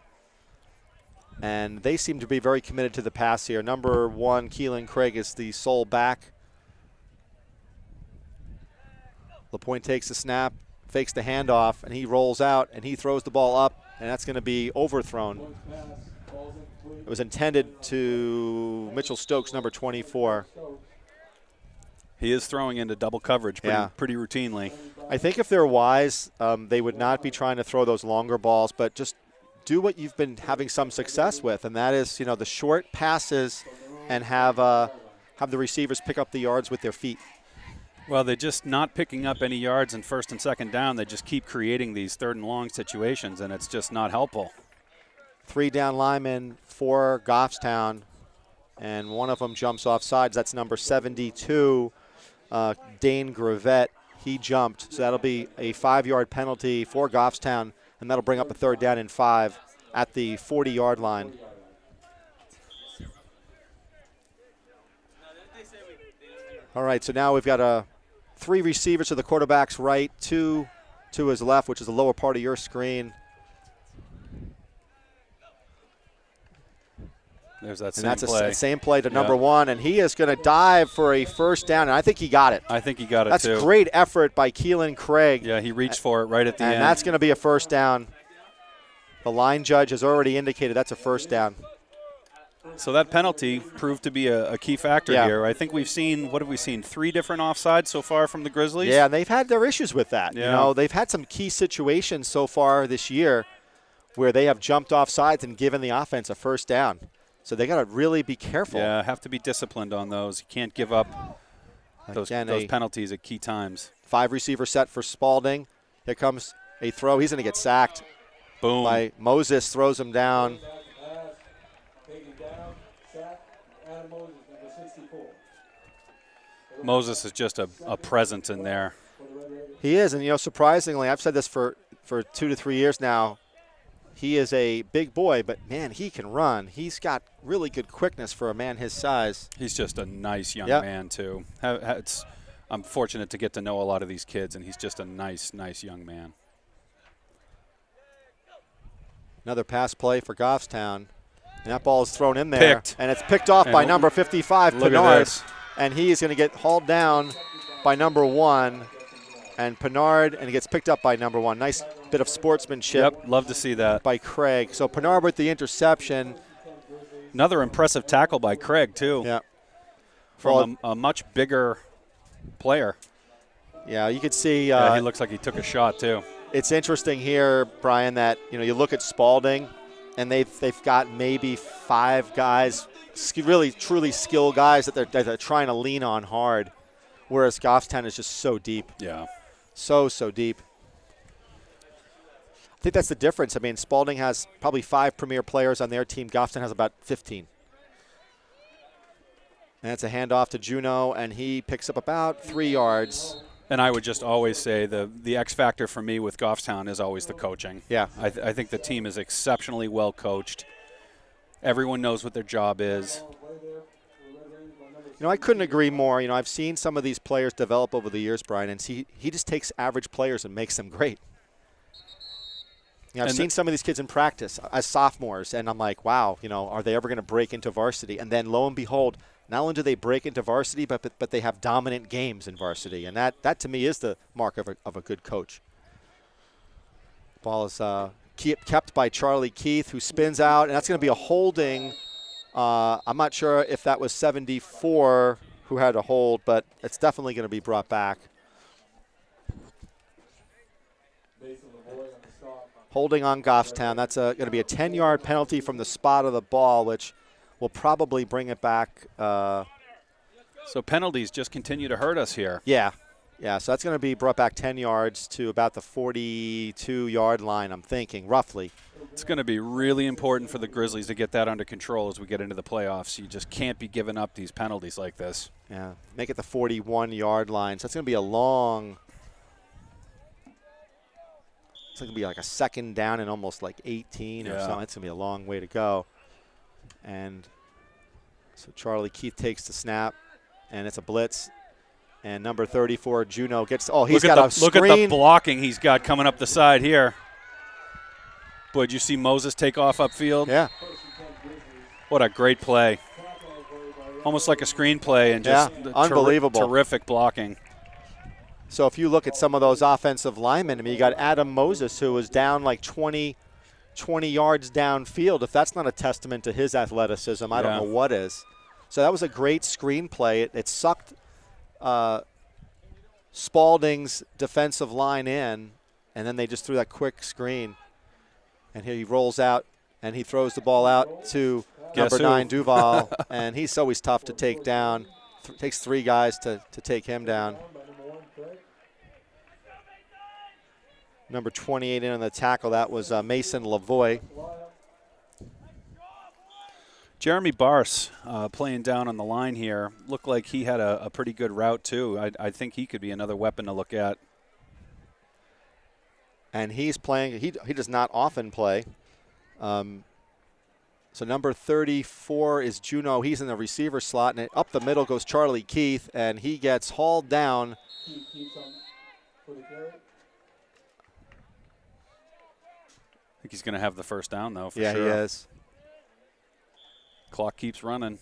And they seem to be very committed to the pass here. Number 1, Keelan Craig, is the sole back. LaPointe takes the snap, fakes the handoff, and he rolls out, and he throws the ball up, and that's going to be overthrown. It was intended to Mitchell Stokes, number 24. He is throwing into double coverage pretty routinely. I think if they're wise, they would not be trying to throw those longer balls, but just do what you've been having some success with, and that is, the short passes and have the receivers pick up the yards with their feet. Well, they're just not picking up any yards in first and second down. They just keep creating these third and long situations, and it's just not helpful. 3 down linemen for Goffstown, and one of them jumps off sides. That's number 72, Dane Gravette. He jumped, so that'll be a 5-yard penalty for Goffstown, and that'll bring up a 3rd down and 5 at the 40-yard line. All right, so now we've got 3 receivers to the quarterback's right, 2 to his left, which is the lower part of your screen. There's that And same that's play. a same play to number 1, and he is going to dive for a 1st down, and I think he got it. I think he got it, That's too. great effort by Keelan Craig. Yeah, he reached for it right at the end. And that's going to be a 1st down. The line judge has already indicated that's a 1st down. So that penalty proved to be a key factor here. I think we've seen, 3 different offsides so far from the Grizzlies? Yeah, and they've had their issues with that. Yeah. They've had some key situations so far this year where they have jumped off sides and given the offense a 1st down. So they got to really be careful. Yeah, have to be disciplined on those. You can't give up those penalties at key times. 5 receiver set for Spaulding. Here comes a throw. He's going to get sacked. Boom. By Moses, throws him down. Moses is just a presence in there. He is, and surprisingly, I've said this for 2 to 3 years now, he is a big boy, but, man, he can run. He's got really good quickness for a man his size. He's just a nice young man, too. I'm fortunate to get to know a lot of these kids, and he's just a nice young man. Another pass play for Goffstown. And that ball is thrown in there. And it's picked off by number 55, Pinard. And he is going to get hauled down by number 1. And Pinard, and he gets picked up by number 1. Nice bit of sportsmanship. Yep, love to see that. By Craig. So Pinard with the interception. Another impressive tackle by Craig, too. Yeah. From a much bigger player. Yeah, you could see. He looks like he took a shot, too. It's interesting here, Brian, that you look at Spaulding, and they've got maybe 5 guys, really truly skilled guys that they're trying to lean on hard, whereas Goffstown is just so deep. Yeah. So deep. I think that's the difference. I mean, Spaulding has probably 5 premier players on their team. Goffstown has about 15. And it's a handoff to Juno, and he picks up about 3 yards. And I would just always say the X factor for me with Goffstown is always the coaching. Yeah. I think the team is exceptionally well coached. Everyone knows what their job is. I couldn't agree more. I've seen some of these players develop over the years, Brian, and he just takes average players and makes them great. I've seen some of these kids in practice as sophomores, and I'm like, wow, are they ever going to break into varsity? And then lo and behold, not only do they break into varsity, but they have dominant games in varsity, and that to me is the mark of a good coach. Ball is kept by Charlie Keith, who spins out, and that's going to be a holding. I'm not sure if that was 74 who had a hold, but it's definitely going to be brought back. Holding on Goffstown. That's going to be a 10-yard penalty from the spot of the ball, which will probably bring it back. So penalties just continue to hurt us here. Yeah. So that's going to be brought back 10 yards to about the 42-yard line, I'm thinking, roughly. It's going to be really important for the Grizzlies to get that under control as we get into the playoffs. You just can't be giving up these penalties like this. Yeah, make it the 41-yard line. So that's going to be a long – it's going to be like a 2nd down and almost like 18 or something. It's going to be a long way to go. And so Charlie Keith takes the snap, and it's a blitz. And number 34, Juno, gets – he's got a screen. Look at the blocking he's got coming up the side here. Boy, did you see Moses take off upfield? Yeah. What a great play. Almost like a screenplay and just unbelievable. Terrific blocking. So if you look at some of those offensive linemen, I mean, you got Adam Moses, who was down like 20 yards downfield. If that's not a testament to his athleticism, I don't know what is. So that was a great screenplay. It sucked Spaulding's defensive line in, and then they just threw that quick screen. And here he rolls out, and he throws the ball out to number 9, Duval, and he's always tough to take down. Takes 3 guys to take him down. Number 28 in on the tackle, that was Mason Lavoie. Jeremy Barse playing down on the line here. Looked like he had a pretty good route, too. I think he could be another weapon to look at. And he's playing, he does not often play. So number 34 is Juno. He's in the receiver slot, and up the middle goes Charlie Keith, and he gets hauled down. I think he's going to have the first down, though, for sure. Yeah, he is. Clock keeps running.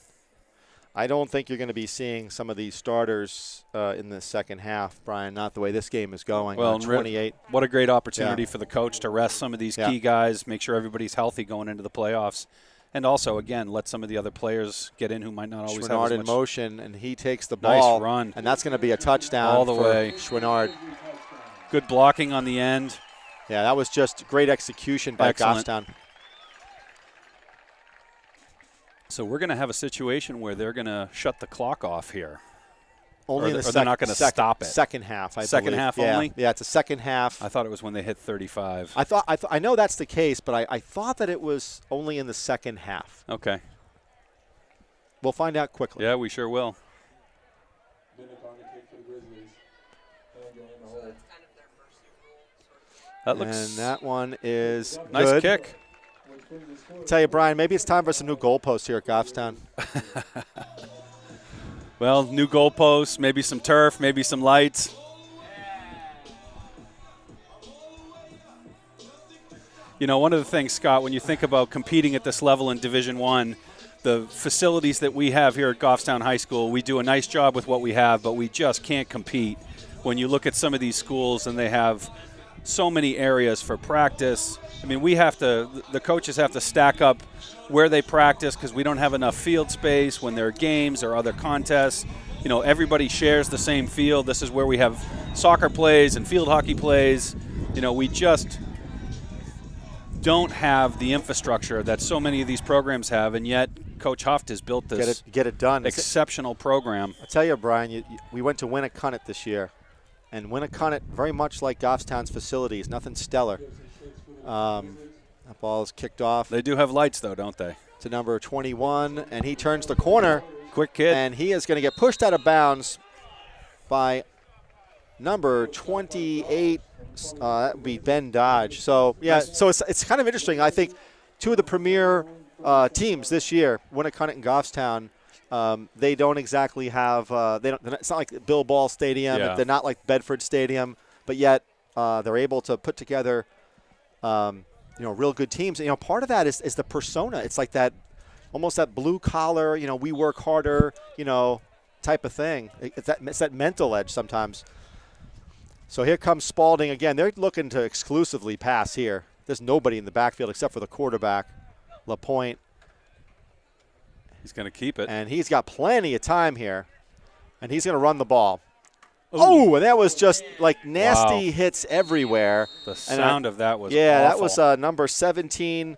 I don't think you're going to be seeing some of these starters in the second half, Brian, not the way this game is going. Well, 28. What a great opportunity for the coach to rest some of these key guys, make sure everybody's healthy going into the playoffs. And also, again, let some of the other players get in who might not always have as much. in motion, and he takes the ball. Nice run. And that's going to be a touchdown all the for way. Chouinard. Good blocking on the end. Yeah, that was just great execution by Goffstown. So we're going to have a situation where they're going to shut the clock off here. Only they're not going to stop it. Second half, I second believe. Half only? Yeah, it's a second half. I thought it was when they hit 35. I know that's the case, but I thought that it was only in the second half. Okay. We'll find out quickly. Yeah, we sure will. That looks. And that one is nice good. Kick. I'll tell you, Brian, maybe it's time for some new goalposts here at Goffstown. Well, new goalposts, maybe some turf, maybe some lights. You know, one of the things, Scott, when you think about competing at this level in Division I, the facilities that we have here at Goffstown High School, we do a nice job with what we have, but we just can't compete. When you look at some of these schools and they have so many areas for practice, I mean, the coaches have to stack up where they practice because we don't have enough field space when there are games or other contests. You know, everybody shares the same field. This is where we have soccer plays and field hockey plays. You know, we just don't have the infrastructure that so many of these programs have, and yet Coach Huft has built this get it done. exceptional program. I'll tell you, Brian, we went to Winnicunnet this year, and Winnicunnet, very much like Goffstown's facilities, nothing stellar. That ball is kicked off. They do have lights, though, don't they? To number 21, and he turns the corner. Quick kid. And he is going to get pushed out of bounds by number 28. That would be Ben Dodge. So, yeah, so it's kind of interesting. I think two of the premier teams this year, Winnicunnet and Goffstown, they don't exactly have it's not like Bill Ball Stadium. Yeah. They're not like Bedford Stadium, but yet they're able to put together real good teams. You know, part of that is the persona. It's like that, almost that blue collar, we work harder, type of thing. It's that mental edge sometimes. So here comes Spaulding again. They're looking to exclusively pass here. There's nobody in the backfield except for the quarterback, LaPointe. He's going to keep it. And he's got plenty of time here. And he's going to run the ball. Oh, and that was just like nasty hits everywhere. The sound of that was awful. That was number 17,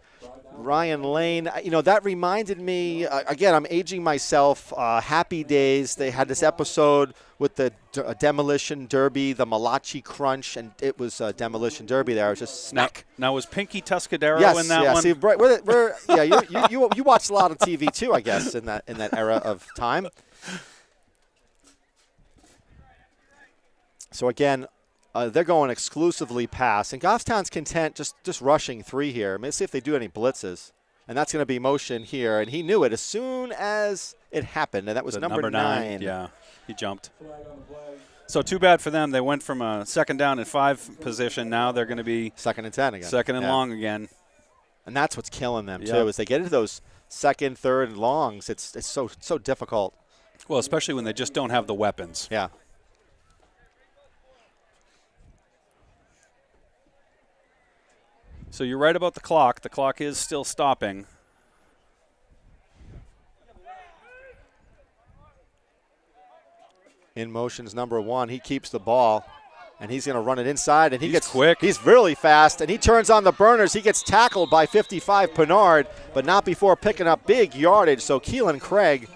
Ryan Lane. That reminded me, again, I'm aging myself, Happy Days. They had this episode with the Demolition Derby, the Malachi Crunch, and it was Demolition Derby there. It was just snack. Now was Pinky Tuscadero in that one? Yes, you watched a lot of TV too, I guess, in that era of time. So, again, they're going exclusively pass. And Goffstown's content just rushing 3 here. Let's see if they do any blitzes. And that's going to be motion here. And he knew it as soon as it happened. And that was number 9. Yeah, he jumped. So too bad for them. They went from a 2nd down and 5 position. Now they're going to be 2nd and 10 again. 2nd and long again. And that's what's killing them, too, is they get into those second, third, and longs. It's so difficult. Well, especially when they just don't have the weapons. Yeah. So you're right about the clock. The clock is still stopping. In motion's number 1. He keeps the ball, and he's going to run it inside, and he gets quick. He's really fast, and he turns on the burners. He gets tackled by 55 Pennard, but not before picking up big yardage. So Keelan Craig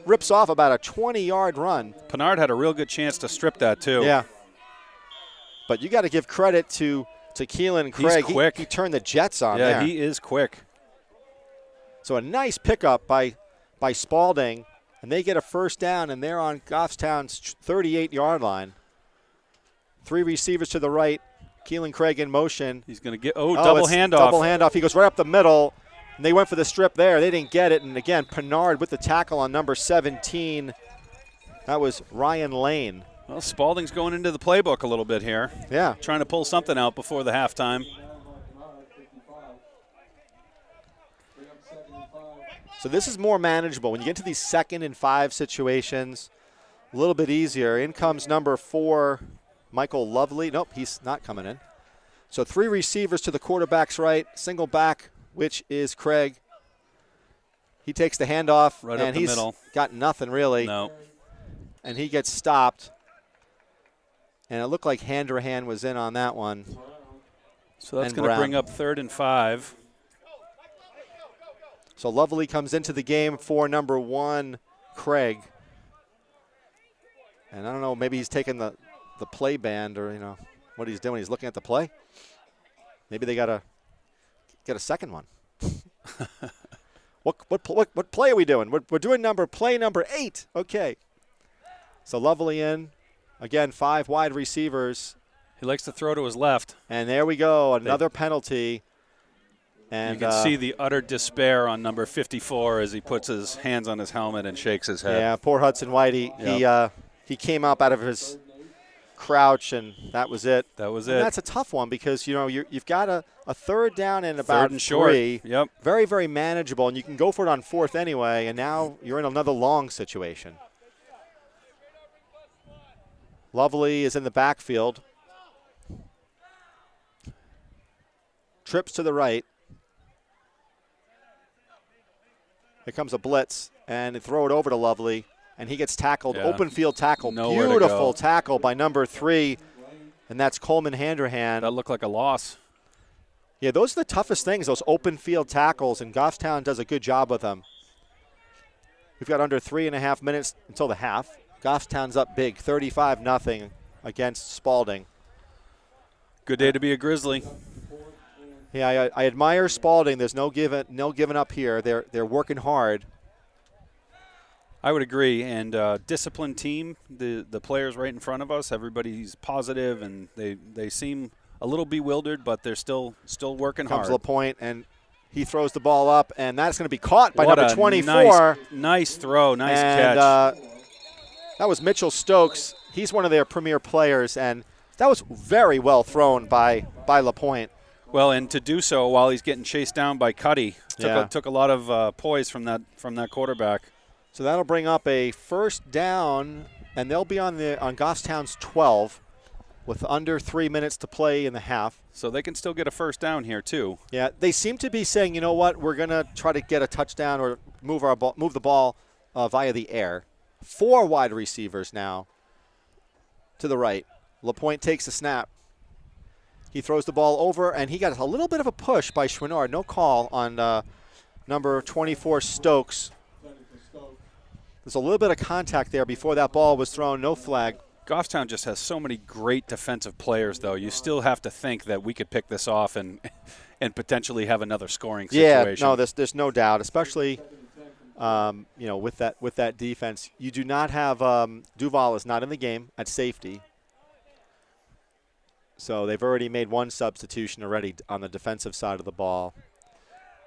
rips off about a 20-yard run. Pennard had a real good chance to strip that too. Yeah. But you got to give credit to Keelan Craig. He's quick. He turned the Jets on there. there. Yeah, he is quick. So a nice pickup by Spaulding, and they get a first down, and they're on Goffstown's 38-yard line. 3 receivers to the right. Keelan Craig in motion. He's going to get double handoff. Double handoff. He goes right up the middle, and they went for the strip there. They didn't get it, and again, Pennard with the tackle on number 17. That was Ryan Lane. Well, Spaulding's going into the playbook a little bit here. Yeah. Trying to pull something out before the halftime. So this is more manageable. When you get to these 2nd and 5 situations, a little bit easier. In comes number 4, Michael Lovely. Nope, he's not coming in. So 3 receivers to the quarterback's right, single back, which is Craig. He takes the handoff, right and up the he's middle. Got nothing really. No. And he gets stopped. And it looked like Handrahan was in on that one. So that's going to bring up 3rd and 5. So Lovely comes into the game for number 1, Craig. And I don't know, maybe he's taking the play band, or what he's doing. He's looking at the play. Maybe they got to get a second one. What play are we doing? We're doing play number 8. Okay. So Lovely in. Again, 5 wide receivers. He likes to throw to his left. And there we go, another penalty. And you can see the utter despair on number 54 as he puts his hands on his helmet and shakes his head. Yeah, poor Hudson Whitey. Yep. He came up out of his crouch, and that was it. That was it. And that's a tough one because, you've got a 3rd down and about 3rd and short. 3. Yep. Very, very manageable, and you can go for it on 4th anyway, and now you're in another long situation. Lovely is in the backfield. Trips to the right. Here comes a blitz, and they throw it over to Lovely, and he gets tackled. Yeah. Open field tackle. Nowhere Beautiful tackle by number 3, and that's Coleman Handrahan. That looked like a loss. Yeah, those are the toughest things, those open field tackles, and Goffstown does a good job with them. We've got under 3.5 minutes until the half. Goffstown's up big, 35-0 against Spaulding. Good day to be a Grizzly. Yeah, I admire Spaulding. There's no giving up here. They're working hard. I would agree. And disciplined team. The players right in front of us. Everybody's positive, and they seem a little bewildered, but they're still working hard. Comes LaPointe, and he throws the ball up, and that's going to be caught by number 24. Nice throw, nice catch. That was Mitchell Stokes. He's one of their premier players, and that was very well thrown by LaPointe. Well, and to do so while he's getting chased down by Cuddy took a lot of poise from that quarterback. So that'll bring up a first down, and they'll be on Goffstown's 12 with under 3 minutes to play in the half. So they can still get a first down here too. Yeah, they seem to be saying, you know what, we're going to try to get a touchdown or move the ball via the air. 4 wide receivers now to the right. LaPointe takes the snap. He throws the ball over, and he got a little bit of a push by Chouinard. No call on number 24, Stokes. There's a little bit of contact there before that ball was thrown. No flag. Goffstown just has so many great defensive players, though. You still have to think that we could pick this off and potentially have another scoring situation. Yeah, no, there's no doubt, especially with that defense. You do not have Duval is not in the game at safety. So they've already made one substitution already on the defensive side of the ball.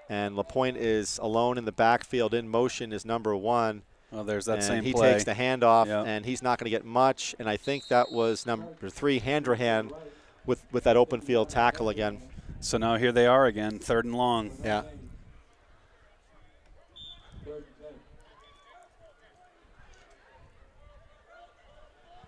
And LaPointe is alone in the backfield. In motion is number 1. Well, there's that same play. He play. Takes the handoff, and he's not going to get much. And I think that was number 3, Handrahan, with that open field tackle again. So now here they are again, 3rd and long. Yeah.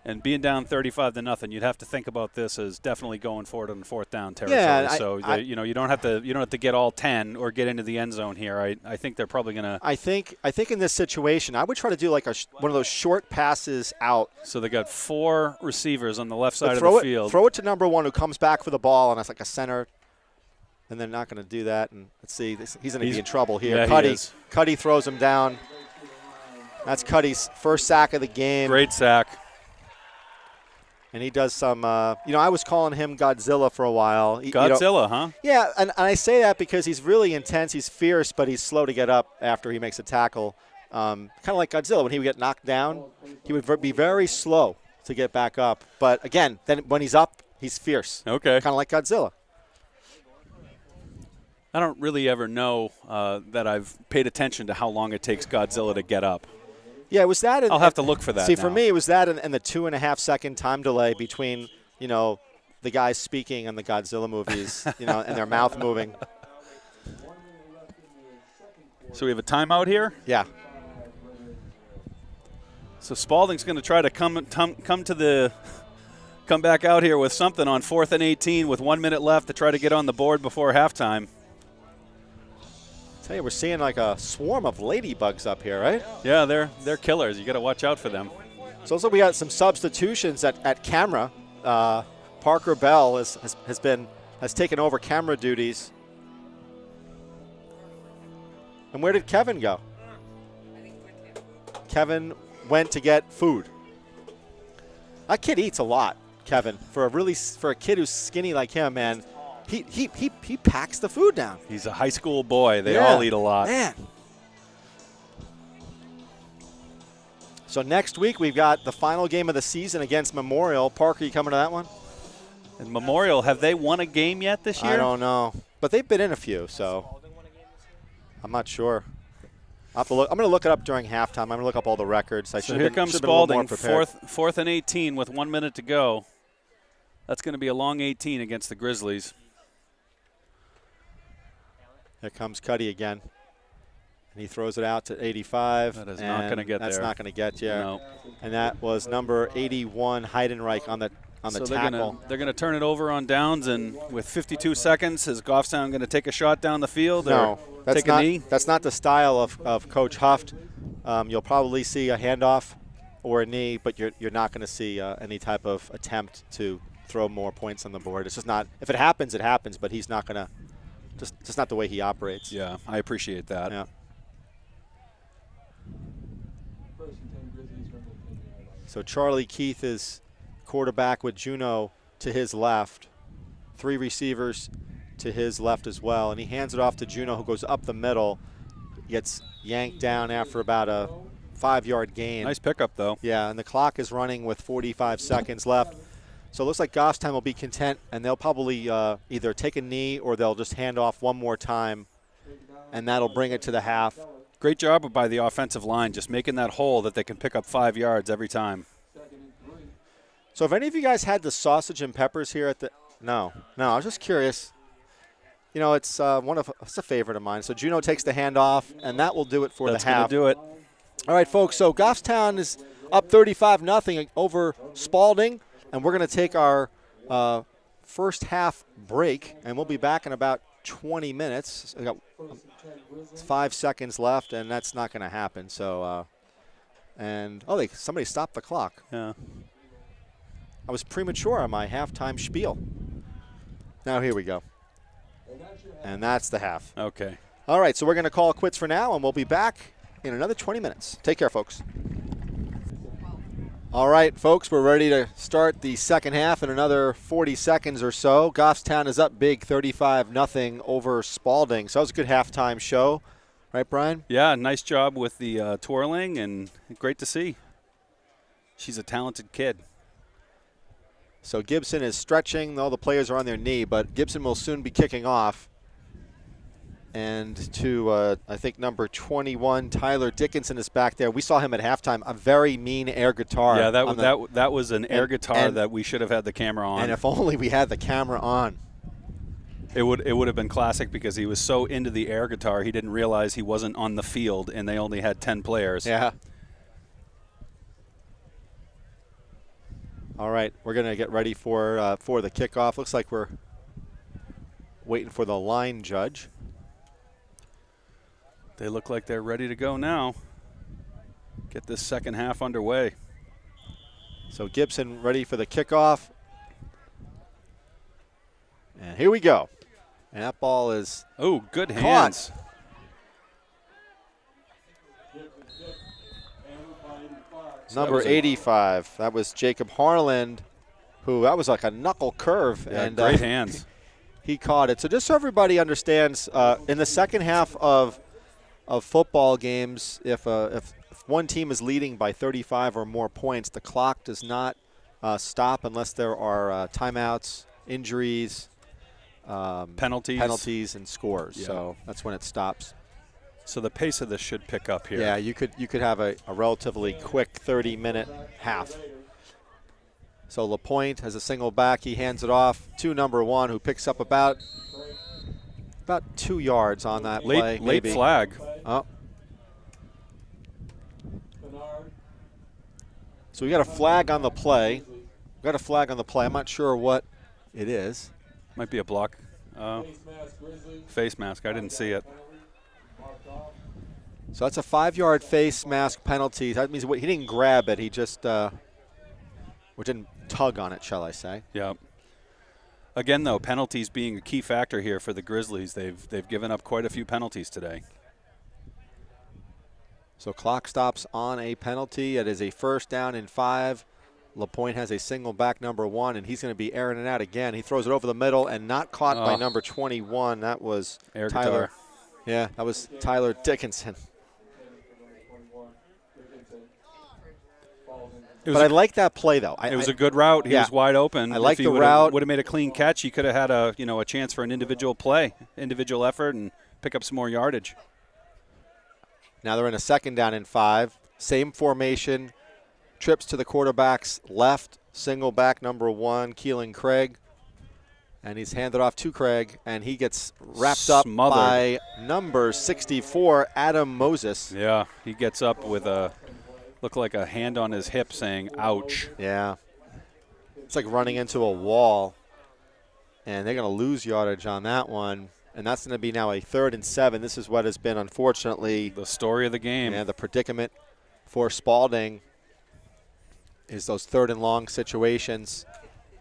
And being down 35-0, you'd have to think about this as definitely going for it on 4th down territory. Yeah, you don't have to get all 10 or get into the end zone here. I think they're probably going to. I think in this situation, I would try to do like one of those short passes out. So they got 4 receivers on the left side of the field. Throw it to number 1 who comes back for the ball, and that's like a center. And they're not going to do that. And let's see, he's going to be in trouble here. Yeah, Cuddy throws him down. That's Cuddy's first sack of the game. Great sack. And he does some, I was calling him Godzilla for a while. Godzilla, huh? Yeah, and I say that because he's really intense. He's fierce, but he's slow to get up after he makes a tackle. Kind of like Godzilla. When he would get knocked down, he would be very slow to get back up. But, again, then when he's up, he's fierce. Okay. Kind of like Godzilla. I don't really ever know that I've paid attention to how long it takes Godzilla to get up. Yeah, it was that. I'll have to look for that. See, now. for me, it was that and the 2.5-second time delay between, the guys speaking in the Godzilla movies, and their mouth moving. So we have a timeout here? Yeah. So Spaulding's going to try to come back out here with something on 4th and 18 with 1 minute left to try to get on the board before halftime. Tell you, we're seeing like a swarm of ladybugs up here, right? Yeah, they're killers. You got to watch out for them. So also we got some substitutions at camera. Parker Bell has taken over camera duties. And where did Kevin go? Kevin went to get food. That kid eats a lot, Kevin. For a kid who's skinny like him, man. He packs the food down. He's a high school boy. They all eat a lot. Man. So next week we've got the final game of the season against Memorial. Parker, you coming to that one? And Memorial, have they won a game yet this year? I don't know. But they've been in a few, so I'm not sure. I'm going to look it up during halftime. I'm going to look up all the records. So here comes Spaulding, 4th and 18 with 1 minute to go. That's going to be a long 18 against the Grizzlies. Here comes Cuddy again. And he throws it out to 85. That is not going to get there. That's not going to get you. No. And that was number 81, Heidenreich, on the tackle. They're going to turn it over on downs, and with 52 seconds, is Goffstown going to take a shot down the field or take a knee? That's not the style of Coach Huft. You'll probably see a handoff or a knee, but you're not going to see any type of attempt to throw more points on the board. It's just not. If it happens, it happens, but he's not going to. Just not the way he operates. Yeah, I appreciate that. Yeah. So Charlie Keith is quarterback with Juno to his left. 3 receivers to his left as well. And he hands it off to Juno, who goes up the middle. Gets yanked down after about a 5-yard gain. Nice pickup, though. Yeah, and the clock is running with 45 seconds left. So it looks like Goffstown will be content, and they'll probably either take a knee or they'll just hand off one more time, and that'll bring it to the half. Great job by the offensive line, just making that hole that they can pick up 5 yards every time. So have any of you guys had the sausage and peppers here at the – no, I was just curious. It's it's a favorite of mine. So Juno takes the handoff, and that will do it for the half. That's going to do it. All right, folks, so Goffstown is up 35-0 over Spaulding. And we're going to take our first half break, and we'll be back in about 20 minutes. We got 5 seconds left, and that's not going to happen. So, somebody stopped the clock. Yeah. I was premature on my halftime spiel. Now here we go. And that's the half. Okay. All right, so we're going to call it quits for now, and we'll be back in another 20 minutes. Take care, folks. All right, folks, we're ready to start the second half in another 40 seconds or so. Goffstown is up big, 35-0 over Spaulding. So that was a good halftime show. Right, Brian? Yeah, nice job with the twirling, and great to see. She's a talented kid. So Gibson is stretching. All the players are on their knee, but Gibson will soon be kicking off. And to, I think, number 21, Tyler Dickinson is back there. We saw him at halftime, a very mean air guitar. Yeah, that was an air guitar that we should have had the camera on. And if only we had the camera on. It would have been classic because he was so into the air guitar, he didn't realize he wasn't on the field, and they only had 10 players. Yeah. All right, we're going to get ready for the kickoff. Looks like we're waiting for the line judge. They look like they're ready to go now. Get this second half underway. So Gibson ready for the kickoff. And here we go. And that ball is good caught. hands. Number 85. That was Jacob Harland, who that was like a knuckle curve. Yeah, and great hands. He caught it. So just so everybody understands, in the second half of football games, if one team is leading by 35 or more points, the clock does not stop unless there are timeouts, injuries, penalties, and scores. Yeah. So that's when it stops. So the pace of this should pick up here. Yeah, you could have a relatively quick 30-minute half. So LaPointe has a single back. He hands it off to number 1, who picks up about 2 yards on that play. Late maybe. flag. Oh. So we got a flag on the play. I'm not sure what it is. Might be a block. Face mask. I didn't see it. So that's a 5-yard face mask penalty. That means he didn't grab it. He just didn't tug on it, shall I say. Yeah. Again, though, penalties being a key factor here for the Grizzlies. They've given up quite a few penalties today. So clock stops on a penalty. It is a 1st down and 5. LaPointe has a single back, number 1, and he's going to be airing it out again. He throws it over the middle and not caught by number 21. That was Air Tyler. guitar. Yeah, that was Tyler Dickinson. But I like that play, though. It was a good route. He was wide open. I like the route. Would have made a clean catch. He could have had a chance for an individual play, individual effort, and pick up some more yardage. Now they're in a 2nd down and 5. Same formation. Trips to the quarterback's left. Single back, number 1, Keelan Craig. And he's handed off to Craig, and he gets wrapped up by number 64, Adam Moses. Yeah, he gets up with look like a hand on his hip saying, ouch. Yeah. It's like running into a wall, and they're going to lose yardage on that one. And that's going to be now a 3rd and 7. This is what has been, unfortunately, the story of the game. And the predicament for Spaulding is those 3rd and long situations.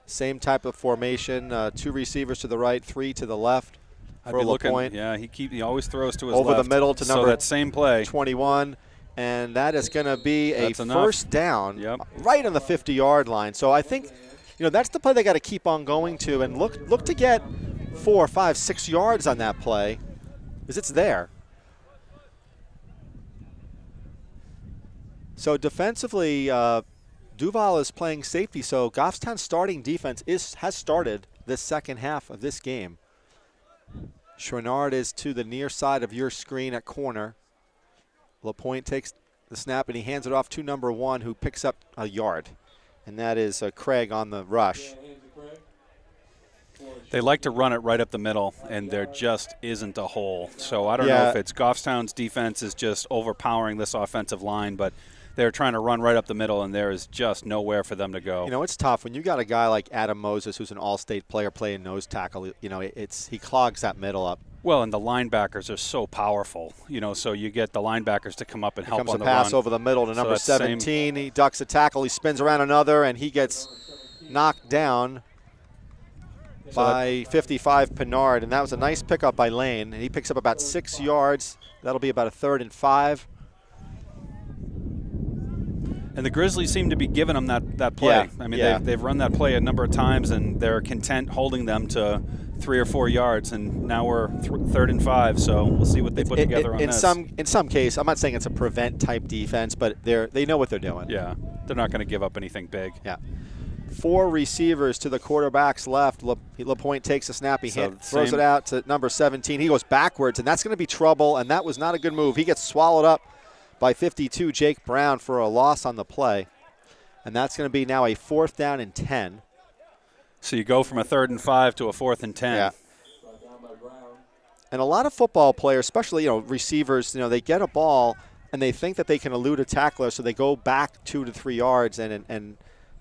Same type of formation, 2 receivers to the right, 3 to the left for LaPointe. Yeah, he always throws to his over left. The middle to number so that same play. 21. And that is going to be That's a enough. 1st down right on the 50-yard line. So I think, that's the play they got to keep on going to, and look to get 4, 5, 6 yards on that play, because it's there. So defensively, Duval is playing safety. So Goffstown's starting defense has started this second half of this game. Chouinard is to the near side of your screen at corner. LaPointe takes the snap, and he hands it off to number 1, who picks up a yard. And that is Craig on the rush. They like to run it right up the middle, and there just isn't a hole. So I don't know if it's Goffstown's defense is just overpowering this offensive line, but they're trying to run right up the middle, and there is just nowhere for them to go. It's tough when you got a guy like Adam Moses, who's an all-state player playing nose tackle. He clogs that middle up. Well, and the linebackers are so powerful, so you get the linebackers to come up and help on the run. Comes a pass over the middle to number 17. He ducks a tackle. He spins around another, and he gets knocked down by 55 Pinard. And that was a nice pickup by Lane. And he picks up about 6 yards. That'll be about a 3rd and 5. And the Grizzlies seem to be giving them that play. Yeah. I mean, they've run that play a number of times, and they're content holding them to 3 or 4 yards. And now we're 3rd and 5, so we'll see what they put together on this. In some case, I'm not saying it's a prevent type defense, but they know what they're doing. Yeah, they're not going to give up anything big. Yeah. 4 receivers to the quarterback's left. LaPointe takes a snap. He throws it out to number 17. He goes backwards, and that's going to be trouble, and that was not a good move. He gets swallowed up by 52, Jake Brown, for a loss on the play. And that's going to be now a 4th down and 10. So you go from a 3rd and 5 to a 4th and 10. Yeah. And a lot of football players, especially receivers, they get a ball and they think that they can elude a tackler, so they go back 2 to 3 yards and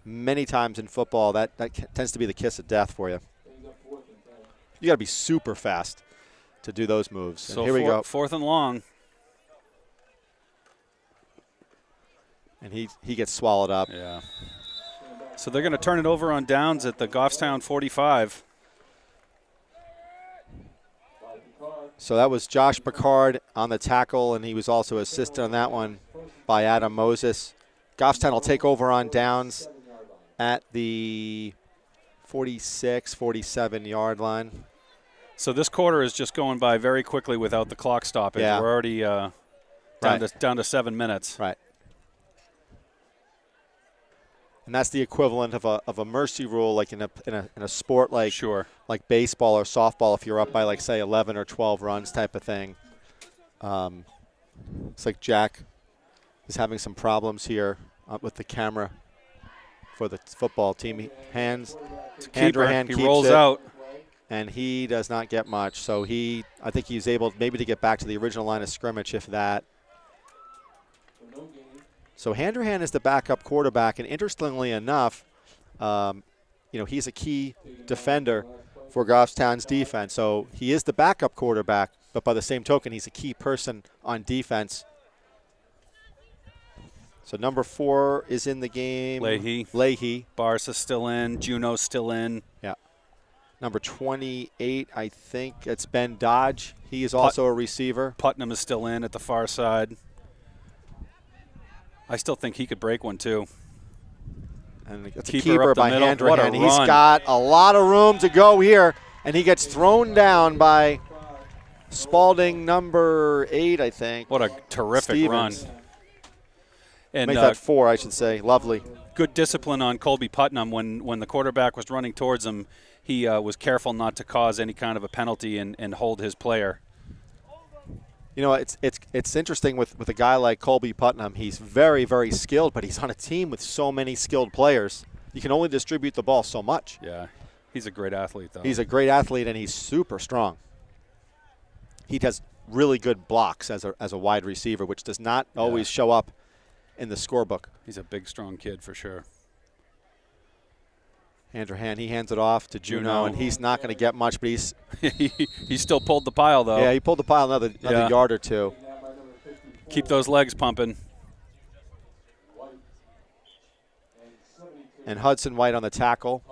many times in football, that tends to be the kiss of death for you. You got to be super fast to do those moves. So and here we go. 4th and long. And he gets swallowed up. Yeah. So they're going to turn it over on downs at the Goffstown 45. So that was Josh Picard on the tackle, and he was also assisted on that one by Adam Moses. Goffstown will take over on downs at the 46, 47-yard line. So this quarter is just going by very quickly without the clock stoppage. Yeah. We're already down to 7 minutes. Right. And that's the equivalent of a mercy rule, like in a sport like like baseball or softball. If you're up by, like, say 11 or 12 runs, type of thing. It's like Jack is having some problems here with the camera for the football team. Andrew Hand keeps rolls it, out, and he does not get much. So I think he's able maybe to get back to the original line of scrimmage, if that. So Handrahan is the backup quarterback, and interestingly enough, he's a key defender for Goffstown's defense. So he is the backup quarterback, but by the same token, he's a key person on defense. So number 4 is in the game. Leahy. Barca still in. Juno's still in. Yeah. Number 28, I think it's Ben Dodge. He is also a receiver. Putnam is still in at the far side. I still think he could break one, too. And it's a keeper by Handrahan. He's got a lot of room to go here, and he gets thrown down by Spaulding, number 8, I think. What a terrific Stevens. run. And make that 4, I should say. Lovely. Good discipline on Colby Putnam. When the quarterback was running towards him, he was careful not to cause any kind of a penalty and hold his player. You know, it's interesting with a guy like Colby Putnam. He's very, very skilled, but he's on a team with so many skilled players. You can only distribute the ball so much. Yeah, he's a great athlete, though. He's a great athlete, and he's super strong. He has really good blocks as a wide receiver, which does not always show up in the scorebook. He's a big, strong kid for sure. Handrahan, he hands it off to Juno, and he's not going to get much, but he's he still pulled the pile, though. Yeah, he pulled the pile another yard or two. Keep those legs pumping. And Hudson White on the tackle.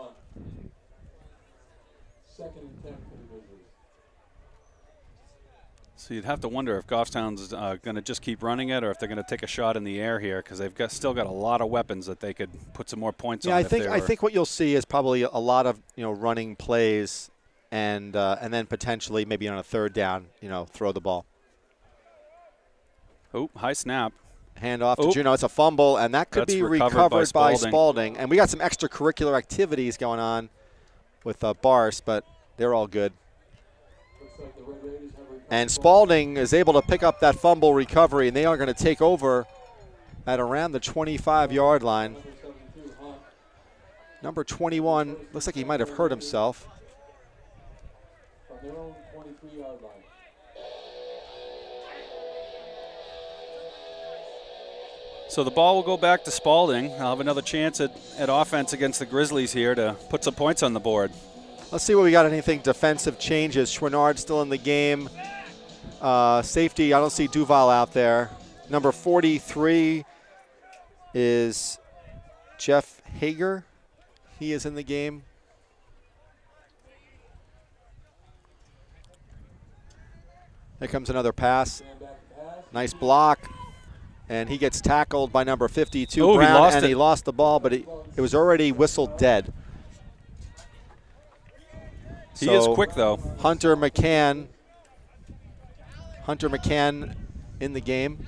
So you'd have to wonder if Goffstown's going to just keep running it, or if they're going to take a shot in the air here, because they've still got a lot of weapons that they could put some more points on. Yeah, I think what you'll see is probably a lot of running plays, and then potentially maybe on a 3rd down, throw the ball. Oh, high snap. Hand off to Juno. It's a fumble, and that could be recovered by Spaulding. And we got some extracurricular activities going on with Bars, but they're all good. And Spaulding is able to pick up that fumble recovery, and they are going to take over at around the 25-yard line. Number 21, looks like he might have hurt himself. So the ball will go back to Spaulding. I'll have another chance at offense against the Grizzlies here to put some points on the board. Let's see what we got. Anything defensive changes. Chouinard still in the game. Safety, I don't see Duval out there. Number 43 is Jeff Hager. He is in the game. There comes another pass. Nice block. And he gets tackled by number 52, Brown, he lost the ball, but it was already whistled dead. He is quick, though. Hunter McCann in the game.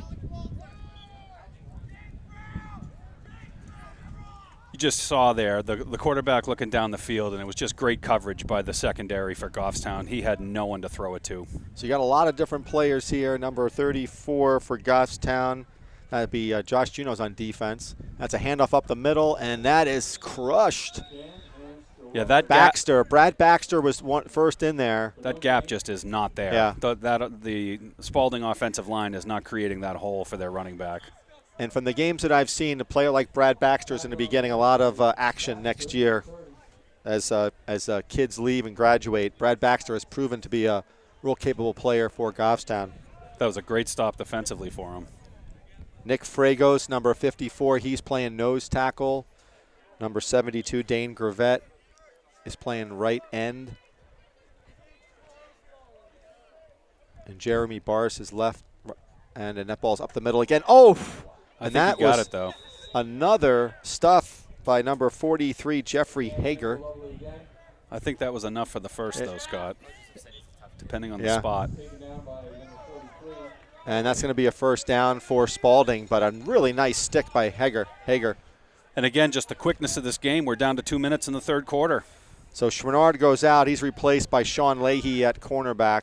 You just saw there the quarterback looking down the field, and it was just great coverage by the secondary for Goffstown. He had no one to throw it to. So you got a lot of different players here. Number 34 for Goffstown. That'd be Josh Juno's on defense. That's a handoff up the middle, and that is crushed. Yeah, that Brad Baxter was first in there. That gap just is not there. Yeah. The Spaulding offensive line is not creating that hole for their running back. And from the games that I've seen, a player like Brad Baxter is going to be getting a lot of action next year as kids leave and graduate. Brad Baxter has proven to be a real capable player for Goffstown. That was a great stop defensively for him. Nick Fragos, number 54, he's playing nose tackle. Number 72, Dane Gravett, is playing right end. And Jeremy Barris is left, and the net ball's up the middle again. Oh! I think he got it, though. Another stuff by number 43, Jeffrey Hager. I think that was enough for the first, though, Scott, depending on the spot. And that's going to be a first down for Spaulding, but a really nice stick by Hager. And again, just the quickness of this game. We're down to 2 minutes in the third quarter. So Schwannard goes out. He's replaced by Sean Leahy at cornerback.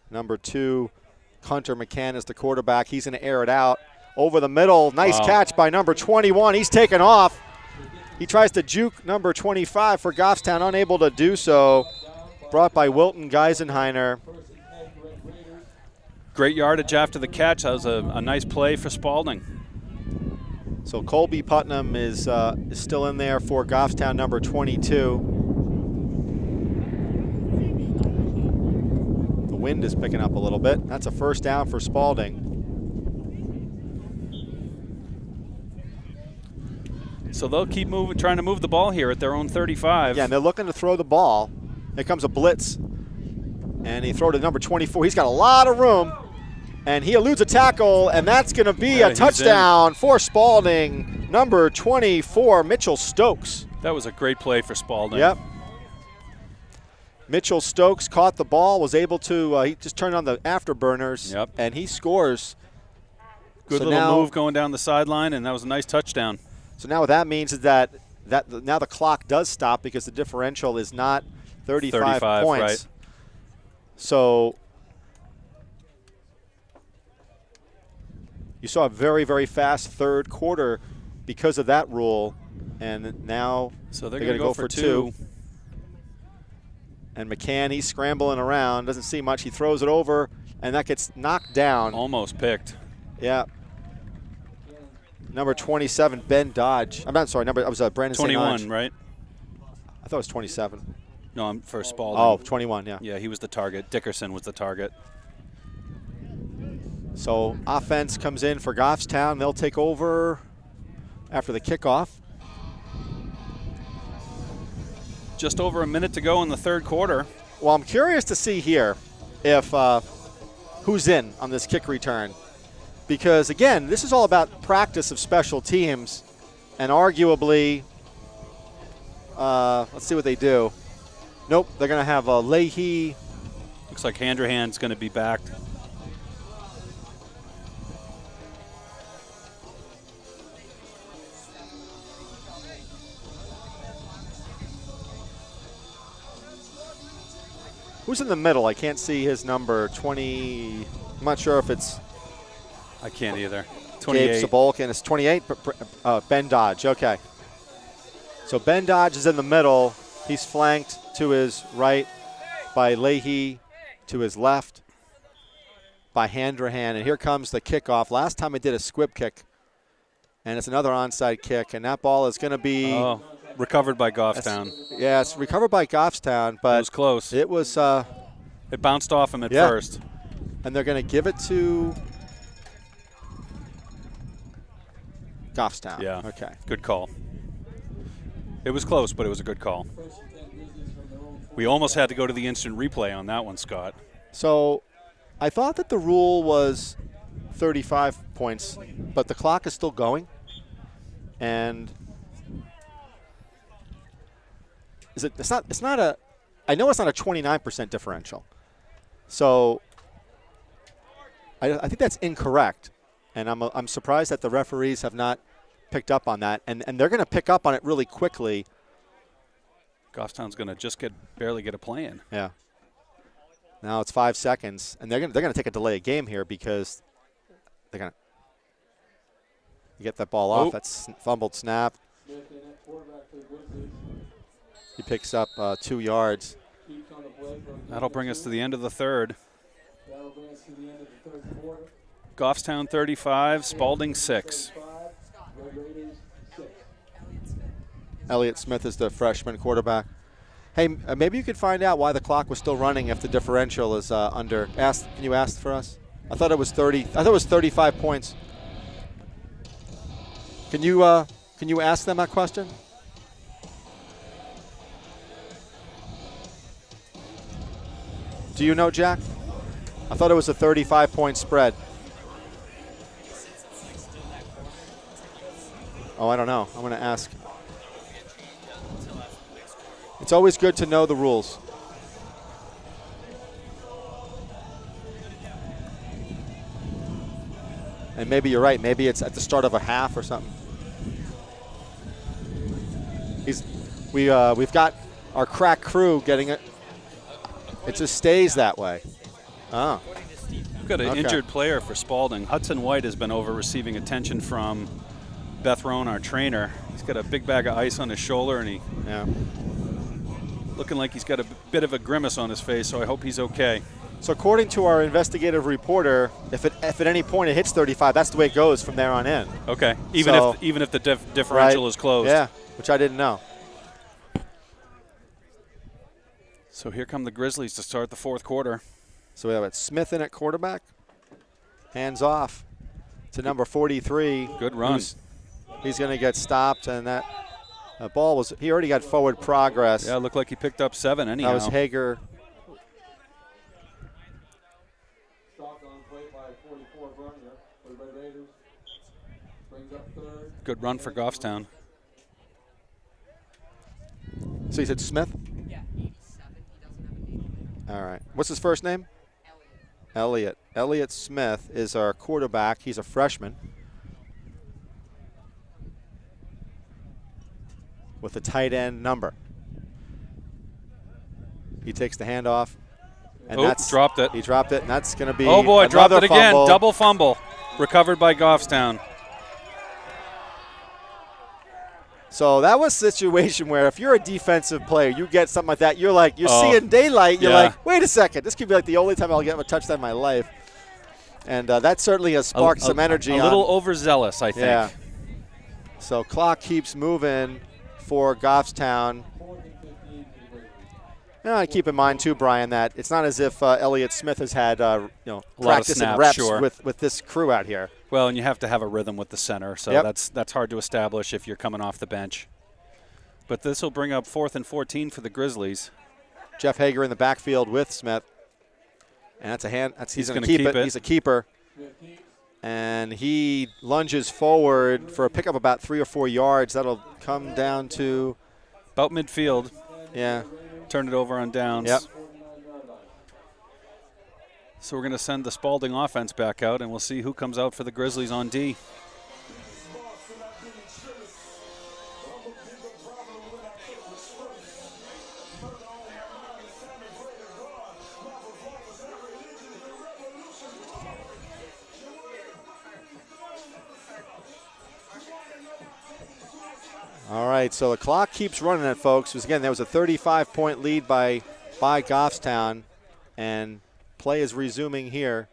Number 2, Hunter McCann is the quarterback. He's going to air it out over the middle. Nice catch by number 21. He's taken off. He tries to juke number 25 for Goffstown, unable to do so. Brought by Wilton Geisenheiner. Great yardage after the catch. That was a nice play for Spaulding. So Colby Putnam is still in there for Goffstown, number 22. The wind is picking up a little bit. That's a first down for Spaulding. So they'll keep moving, trying to move the ball here at their own 35. Yeah, and they're looking to throw the ball. Here comes a blitz. And he throws to number 24. He's got a lot of room. And he eludes a tackle, and that's going to be a touchdown for Spaulding. Number 24, Mitchell Stokes. That was a great play for Spaulding. Yep. Mitchell Stokes caught the ball, was able to, he just turned on the afterburners, and he scores. Good little move going down the sideline, and that was a nice touchdown. So now what that means is that now the clock does stop because the differential is not 35 points. Right. So you saw a very, very fast third quarter because of that rule, and now they're going to go for two. And McCann, he's scrambling around, doesn't see much. He throws it over, and that gets knocked down. Almost picked. Yeah. Number 27, Ben Dodge. I'm not sorry. I was Brandon 21, right? I thought it was 27. No, I'm for Spaulding. Oh, 21, yeah. Yeah, he was the target. Dickerson was the target. So offense comes in for Goffstown. They'll take over after the kickoff. Just over a minute to go in the third quarter. Well, I'm curious to see here if who's in on this kick return. Because, again, this is all about practice of special teams. And arguably, let's see what they do. Nope, they're going to have Leahy. Looks like Handrahan's going to be backed. Who's in the middle? I can't see his number. 20. I'm not sure if it's. I can't either. 28. Gabe Sabolkin. It's 28. Ben Dodge. Okay. So Ben Dodge is in the middle. He's flanked to his right by Leahy, to his left by Handrahan. And here comes the kickoff. Last time I did a squib kick, and it's another onside kick. And that ball is going to be recovered by Goffstown. Yeah, it's recovered by Goffstown, but it was close. It was. It bounced off him at first. And they're going to give it to Goffstown. Yeah. Okay. Good call. It was close, but it was a good call. We almost had to go to the instant replay on that one, Scott. So I thought that the rule was 35 points, but the clock is still going. And it's not a I know it's not a 29% differential. So I think that's incorrect. And I'm surprised that the referees have not picked up on that. And they're going to pick up on it really quickly. Goffstown's going to just barely get a play in. Yeah. Now it's 5 seconds, and they're going to take a delay of game here because they're going to get that ball off. That's fumbled snap. He picks up 2 yards. That'll bring us to the end of the third. Goffstown 35, Spaulding 6. Elliott Smith is the freshman quarterback. Hey, maybe you could find out why the clock was still running if the differential is under. Can you ask for us? I thought it was 30. I thought it was 35 points. Can you ask them that question? Do you know, Jack? I thought it was a 35-point spread. Oh, I don't know. I'm going to ask. It's always good to know the rules. And maybe you're right. Maybe it's at the start of a half or something. We've got our crack crew getting it. It just stays that way. Oh. We've got an injured player for Spaulding. Hudson White has been over receiving attention from Beth Rohn, our trainer. He's got a big bag of ice on his shoulder, and looking like he's got a bit of a grimace on his face, so I hope he's okay. So according to our investigative reporter, if at any point it hits 35, that's the way it goes from there on in. Okay, even if the differential is closed. Yeah, which I didn't know. So here come the Grizzlies to start the fourth quarter. So we have Smith in at quarterback. Hands off to number 43. Good run. He's going to get stopped, and that ball was – he already got forward progress. Yeah, it looked like he picked up 7 anyhow. That was Hager. Good run for Goffstown. So you said Smith? Yeah, 87. He doesn't have a name. All right. What's his first name? Elliott. Elliott Smith is our quarterback. He's a freshman with a tight end number. He takes the handoff. And dropped it. He dropped it, and that's going to be oh boy, dropped it again. Fumble. Double fumble. Recovered by Goffstown. So that was a situation where if you're a defensive player, you get something like that, you're seeing daylight. You're like, wait a second, this could be like the only time I'll get a touchdown in my life. And that certainly has sparked some energy. A little overzealous, I think. Yeah. So clock keeps moving for Goffstown. Keep in mind too, Brian, that it's not as if Elliott Smith has had practice and reps with this crew out here. Well, and you have to have a rhythm with the center, so that's hard to establish if you're coming off the bench. But this will bring up 4th and 14 for the Grizzlies. Jeff Hager in the backfield with Smith, and that's a hand. He's going to keep it. He's a keeper, and he lunges forward for a pickup about 3 or 4 yards. That'll come down to about midfield. Yeah. Turn it over on downs. Yep. So we're going to send the Spaulding offense back out, and we'll see who comes out for the Grizzlies on D. All right, so the clock keeps running it, folks. Again, there was a 35-point lead by Goffstown, and play is resuming here.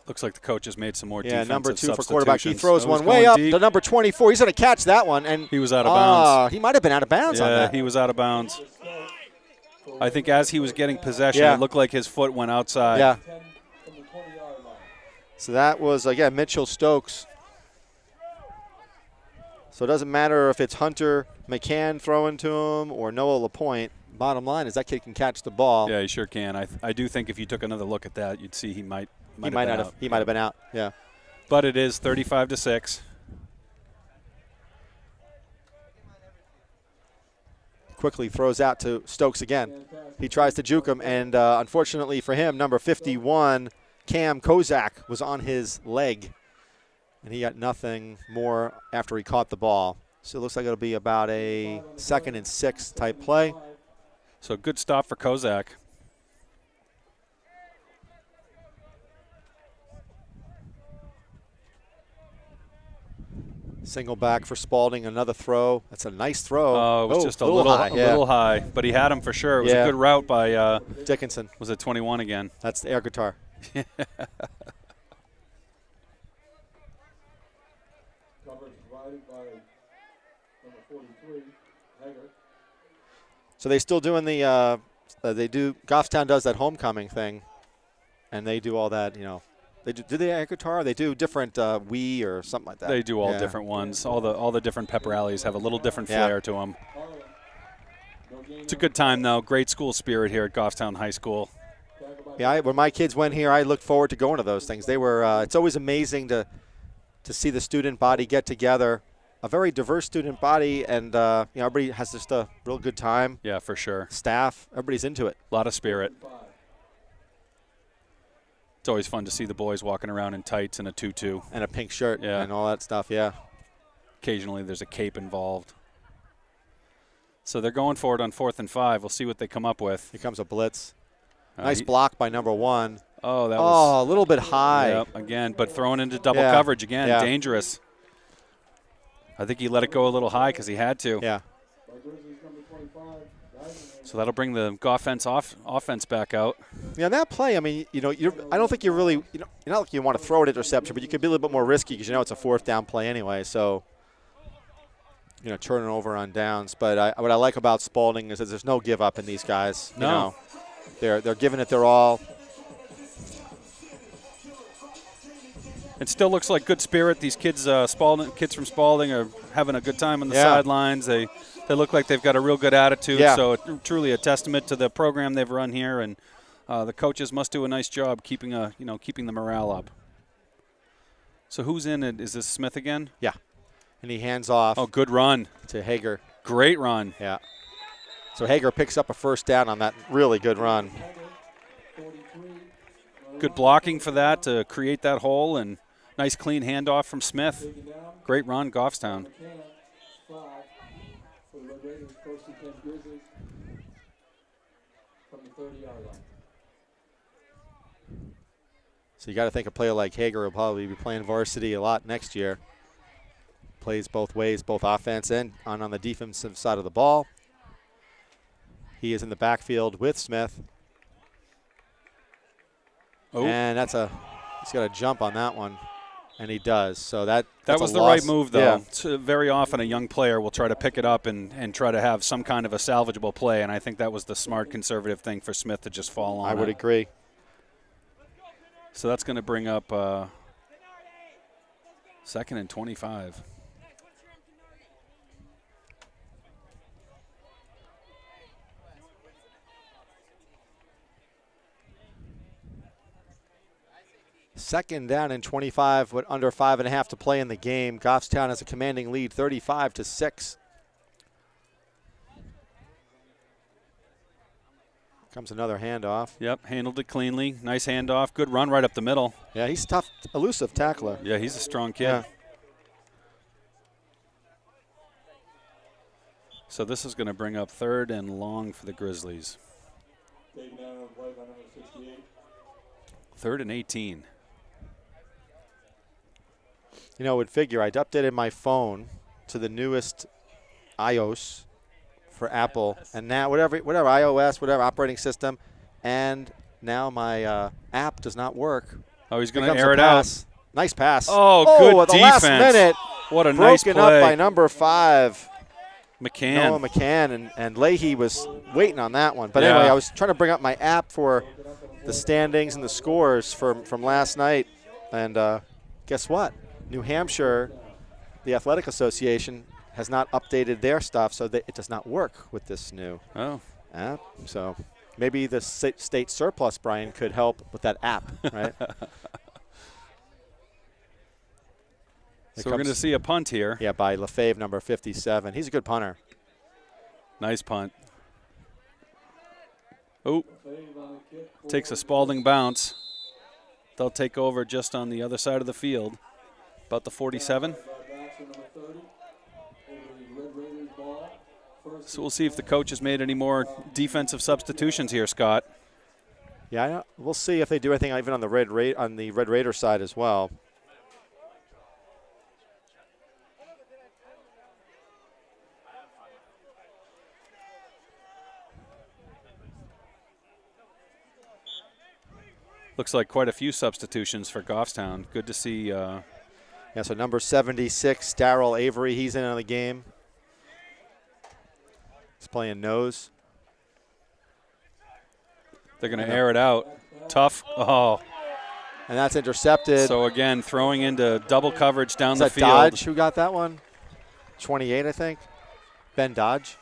Looks like the coach has made some more defensive number 2 for substitutions. quarterback. He throws one way up to number 24. He's going to catch that one, and he was out of bounds. He might have been out of bounds on that. Yeah, he was out of bounds. I think as he was getting possession, it looked like his foot went outside. Yeah. So that was, again, Mitchell Stokes. So it doesn't matter if it's Hunter McCann throwing to him or Noah LaPointe. Bottom line is that kid can catch the ball. Yeah, he sure can. I do think if you took another look at that, you'd see he might have been out. Yeah. But it is 35-6. Quickly throws out to Stokes again. He tries to juke him, and unfortunately for him, number 51, Cam Kozak, was on his leg. And he got nothing more after he caught the ball. So it looks like it'll be about a 2nd and 6 type play. So good stop for Kozak. Single back for Spaulding, another throw. That's a nice throw. Oh, it was just a little high, but he had him for sure. It was a good route by Dickinson. Was it 21 again? That's the air guitar. So they still doing the Goffstown does that homecoming thing, and they do all that, you know. They do the air guitar? They do different Wii or something like that. They do all different ones. All the different pep rallies have a little different flair to them. It's a good time, though. Great school spirit here at Goffstown High School. Yeah, when my kids went here, I looked forward to going to those things. They were. It's always amazing to see the student body get together. A very diverse student body, and everybody has just a real good time. Yeah, for sure. Staff, everybody's into it. A lot of spirit. It's always fun to see the boys walking around in tights and a tutu. And a pink shirt and all that stuff, yeah. Occasionally there's a cape involved. So they're going for it on 4th and 5. We'll see what they come up with. Here comes a blitz. Nice block by number 1. Oh, that was a little bit high. Yep, again, but thrown into double coverage again. Yeah. Dangerous. I think he let it go a little high because he had to. Yeah. So that'll bring the offense back out. Yeah, that play, I mean, I don't think you're really, you're not like you want to throw an interception, but you could be a little bit more risky because it's a 4th down play anyway. So, turning over on downs. But what I like about Spaulding is that there's no give up in these guys. No. They're giving it their all. It still looks like good spirit. These kids, kids from Spaulding, are having a good time on the sidelines. They look like they've got a real good attitude. Yeah. So truly a testament to the program they've run here, and the coaches must do a nice job keeping the morale up. So who's in it? Is this Smith again? Yeah, and he hands off. Oh, good run to Hager. Great run. Yeah. So Hager picks up a 1st down on that really good run. Good blocking for that to create that hole, and nice clean handoff from Smith. Great run, Goffstown. So you got to think a player like Hager will probably be playing varsity a lot next year. Plays both ways, both offense and on the defensive side of the ball. He is in the backfield with Smith. Oh. And he's got a jump on that one, and he does. So that was the loss. right move, though. Yeah. So very often a young player will try to pick it up and try to have some kind of a salvageable play, and I think that was the smart conservative thing for Smith to just fall on. I would agree. So that's going to bring up 2nd and 25. Second down and 25 with under 5.5 to play in the game. Goffstown has a commanding lead, 35-6. Comes another handoff. Yep, handled it cleanly. Nice handoff. Good run right up the middle. Yeah, he's tough, elusive tackler. Yeah, he's a strong kid. Yeah. So this is going to bring up 3rd and long for the Grizzlies. 3rd and 18. Would figure I'd updated my phone to the newest iOS for Apple, and now whatever iOS, whatever operating system, and now my app does not work. Oh, he's going to air it out. Nice pass. Oh, good at the defense. last minute. What a nice play. Broken up by number 5. McCann. Noah McCann, and Leahy was waiting on that one. But anyway, I was trying to bring up my app for the standings and the scores from last night, and guess what? New Hampshire, the Athletic Association, has not updated their stuff, so that it does not work with this new app. So maybe the state surplus, Brian, could help with that app, right? So we're going to see a punt here. Yeah, by Lefebvre, number 57. He's a good punter. Nice punt. Oh, takes a Spaulding bounce. They'll take over just on the other side of the field, about the 47. So we'll see if the coach has made any more defensive substitutions here, Scott. Yeah, we'll see if they do anything even on the Red Raider side as well. Looks like quite a few substitutions for Goffstown. Good to see. Yeah, so number 76, Darryl Avery, he's in on the game. He's playing nose. They're going to air it out. Tough. Oh. And that's intercepted. So, again, throwing into double coverage down Is the that field. Dodge who got that one? 28, I think. Ben Dodge.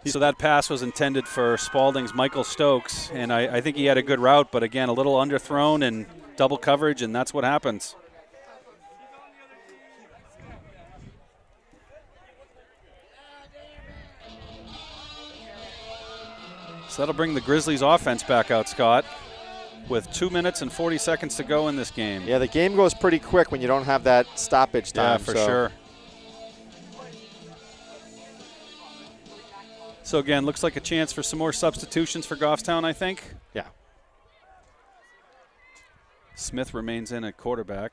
So that pass was intended for Spaulding's Michael Stokes, and I think he had a good route, but, again, a little underthrown and double coverage, and that's what happens. So that'll bring the Grizzlies offense back out, Scott, with 2 minutes and 40 seconds to go in this game. Yeah, the game goes pretty quick when you don't have that stoppage time. Yeah, for sure. So, again, looks like a chance for some more substitutions for Goffstown, I think. Yeah. Smith remains in at quarterback.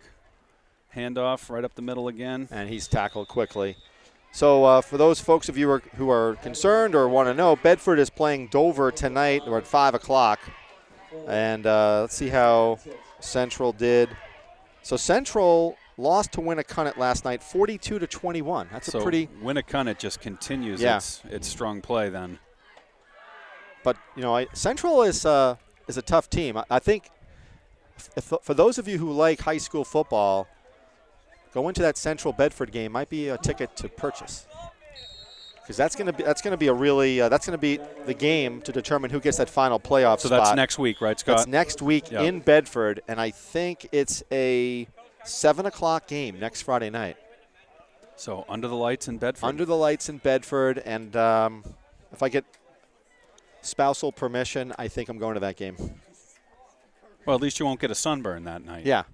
Handoff right up the middle again. And he's tackled quickly. So for those folks of you who are concerned or want to know, Bedford is playing Dover tonight or at 5 o'clock. And let's see how Central did. So Central lost to Winnicott last night, 42-21. That's a pretty. Winnicott just continues its strong play then. But Central is a tough team. I think for those of you who like high school football, go into that Central Bedford game might be a ticket to purchase. Because that's going to be a really that's going to be the game to determine who gets that final playoff spot. So that's next week, right, Scott? That's next week in Bedford, and I think it's a 7 o'clock game next Friday night. So under the lights in Bedford. Under the lights in Bedford, and if I get spousal permission, I think I'm going to that game. Well, at least you won't get a sunburn that night. Yeah.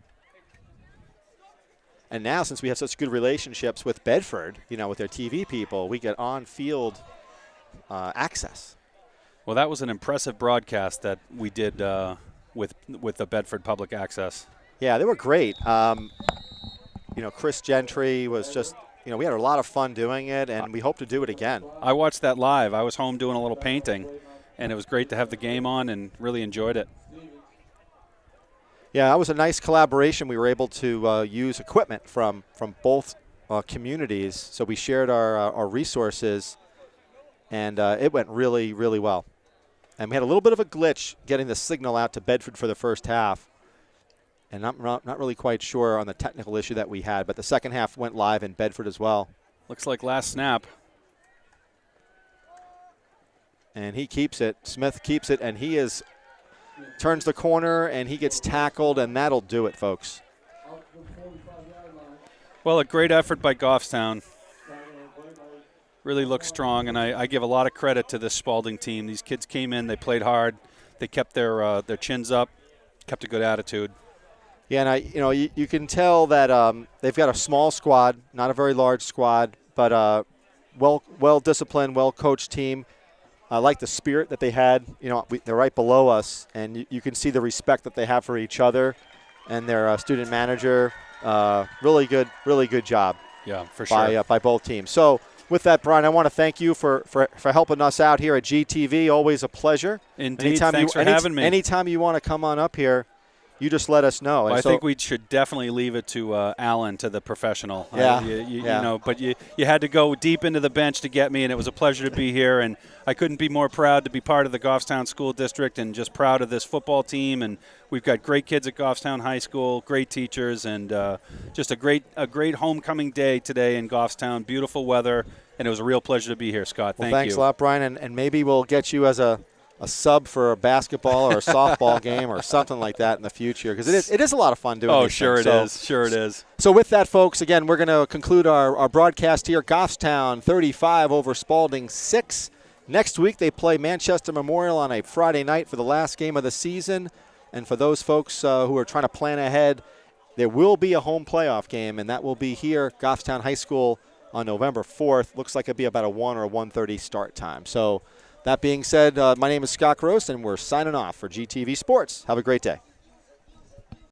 And now, since we have such good relationships with Bedford, with their TV people, we get on-field access. Well, that was an impressive broadcast that we did with the Bedford Public Access. Yeah, they were great. Chris Gentry was just, we had a lot of fun doing it, and we hope to do it again. I watched that live. I was home doing a little painting, and it was great to have the game on and really enjoyed it. Yeah, that was a nice collaboration. We were able to use equipment from both communities, so we shared our resources, and it went really, really well. And we had a little bit of a glitch getting the signal out to Bedford for the first half, and not really quite sure on the technical issue that we had, but the second half went live in Bedford as well. Looks like last snap. And he keeps it. Smith keeps it, and he turns the corner, and he gets tackled, and that'll do it, folks. Well, a great effort by Goffstown. Really looks strong, and I give a lot of credit to this Spaulding team. These kids came in, they played hard, they kept their chins up, kept a good attitude. Yeah, and you can tell that they've got a small squad, not a very large squad, but well-disciplined, well-coached team. I like the spirit that they had. They're right below us, and you can see the respect that they have for each other and their student manager. Really good job. Yeah, for sure. By both teams. So with that, Brian, I want to thank you for helping us out here at GTV. Always a pleasure. Indeed. Thanks for having me. Anytime you want to come on up here, you just let us know. Well, I think we should definitely leave it to Alan, to the professional. Yeah. But you had to go deep into the bench to get me, and it was a pleasure to be here. And I couldn't be more proud to be part of the Goffstown School District, and just proud of this football team. And we've got great kids at Goffstown High School, great teachers, and just a great homecoming day today in Goffstown. Beautiful weather, and it was a real pleasure to be here, Scott. Thank you. Thanks a lot, Brian, and maybe we'll get you as a sub for a basketball or a softball game or something like that in the future, because it is a lot of fun doing these sure things. Sure it is. So with that, folks, again, we're going to conclude our broadcast here. Goffstown 35 over Spaulding 6. Next week they play Manchester Memorial on a Friday night for the last game of the season. And for those folks who are trying to plan ahead, there will be a home playoff game, and that will be here, Goffstown High School, on November 4th. Looks like it'll be about a 1 or 1:30 start time. So that being said, my name is Scott Gross, and we're signing off for GTV Sports. Have a great day.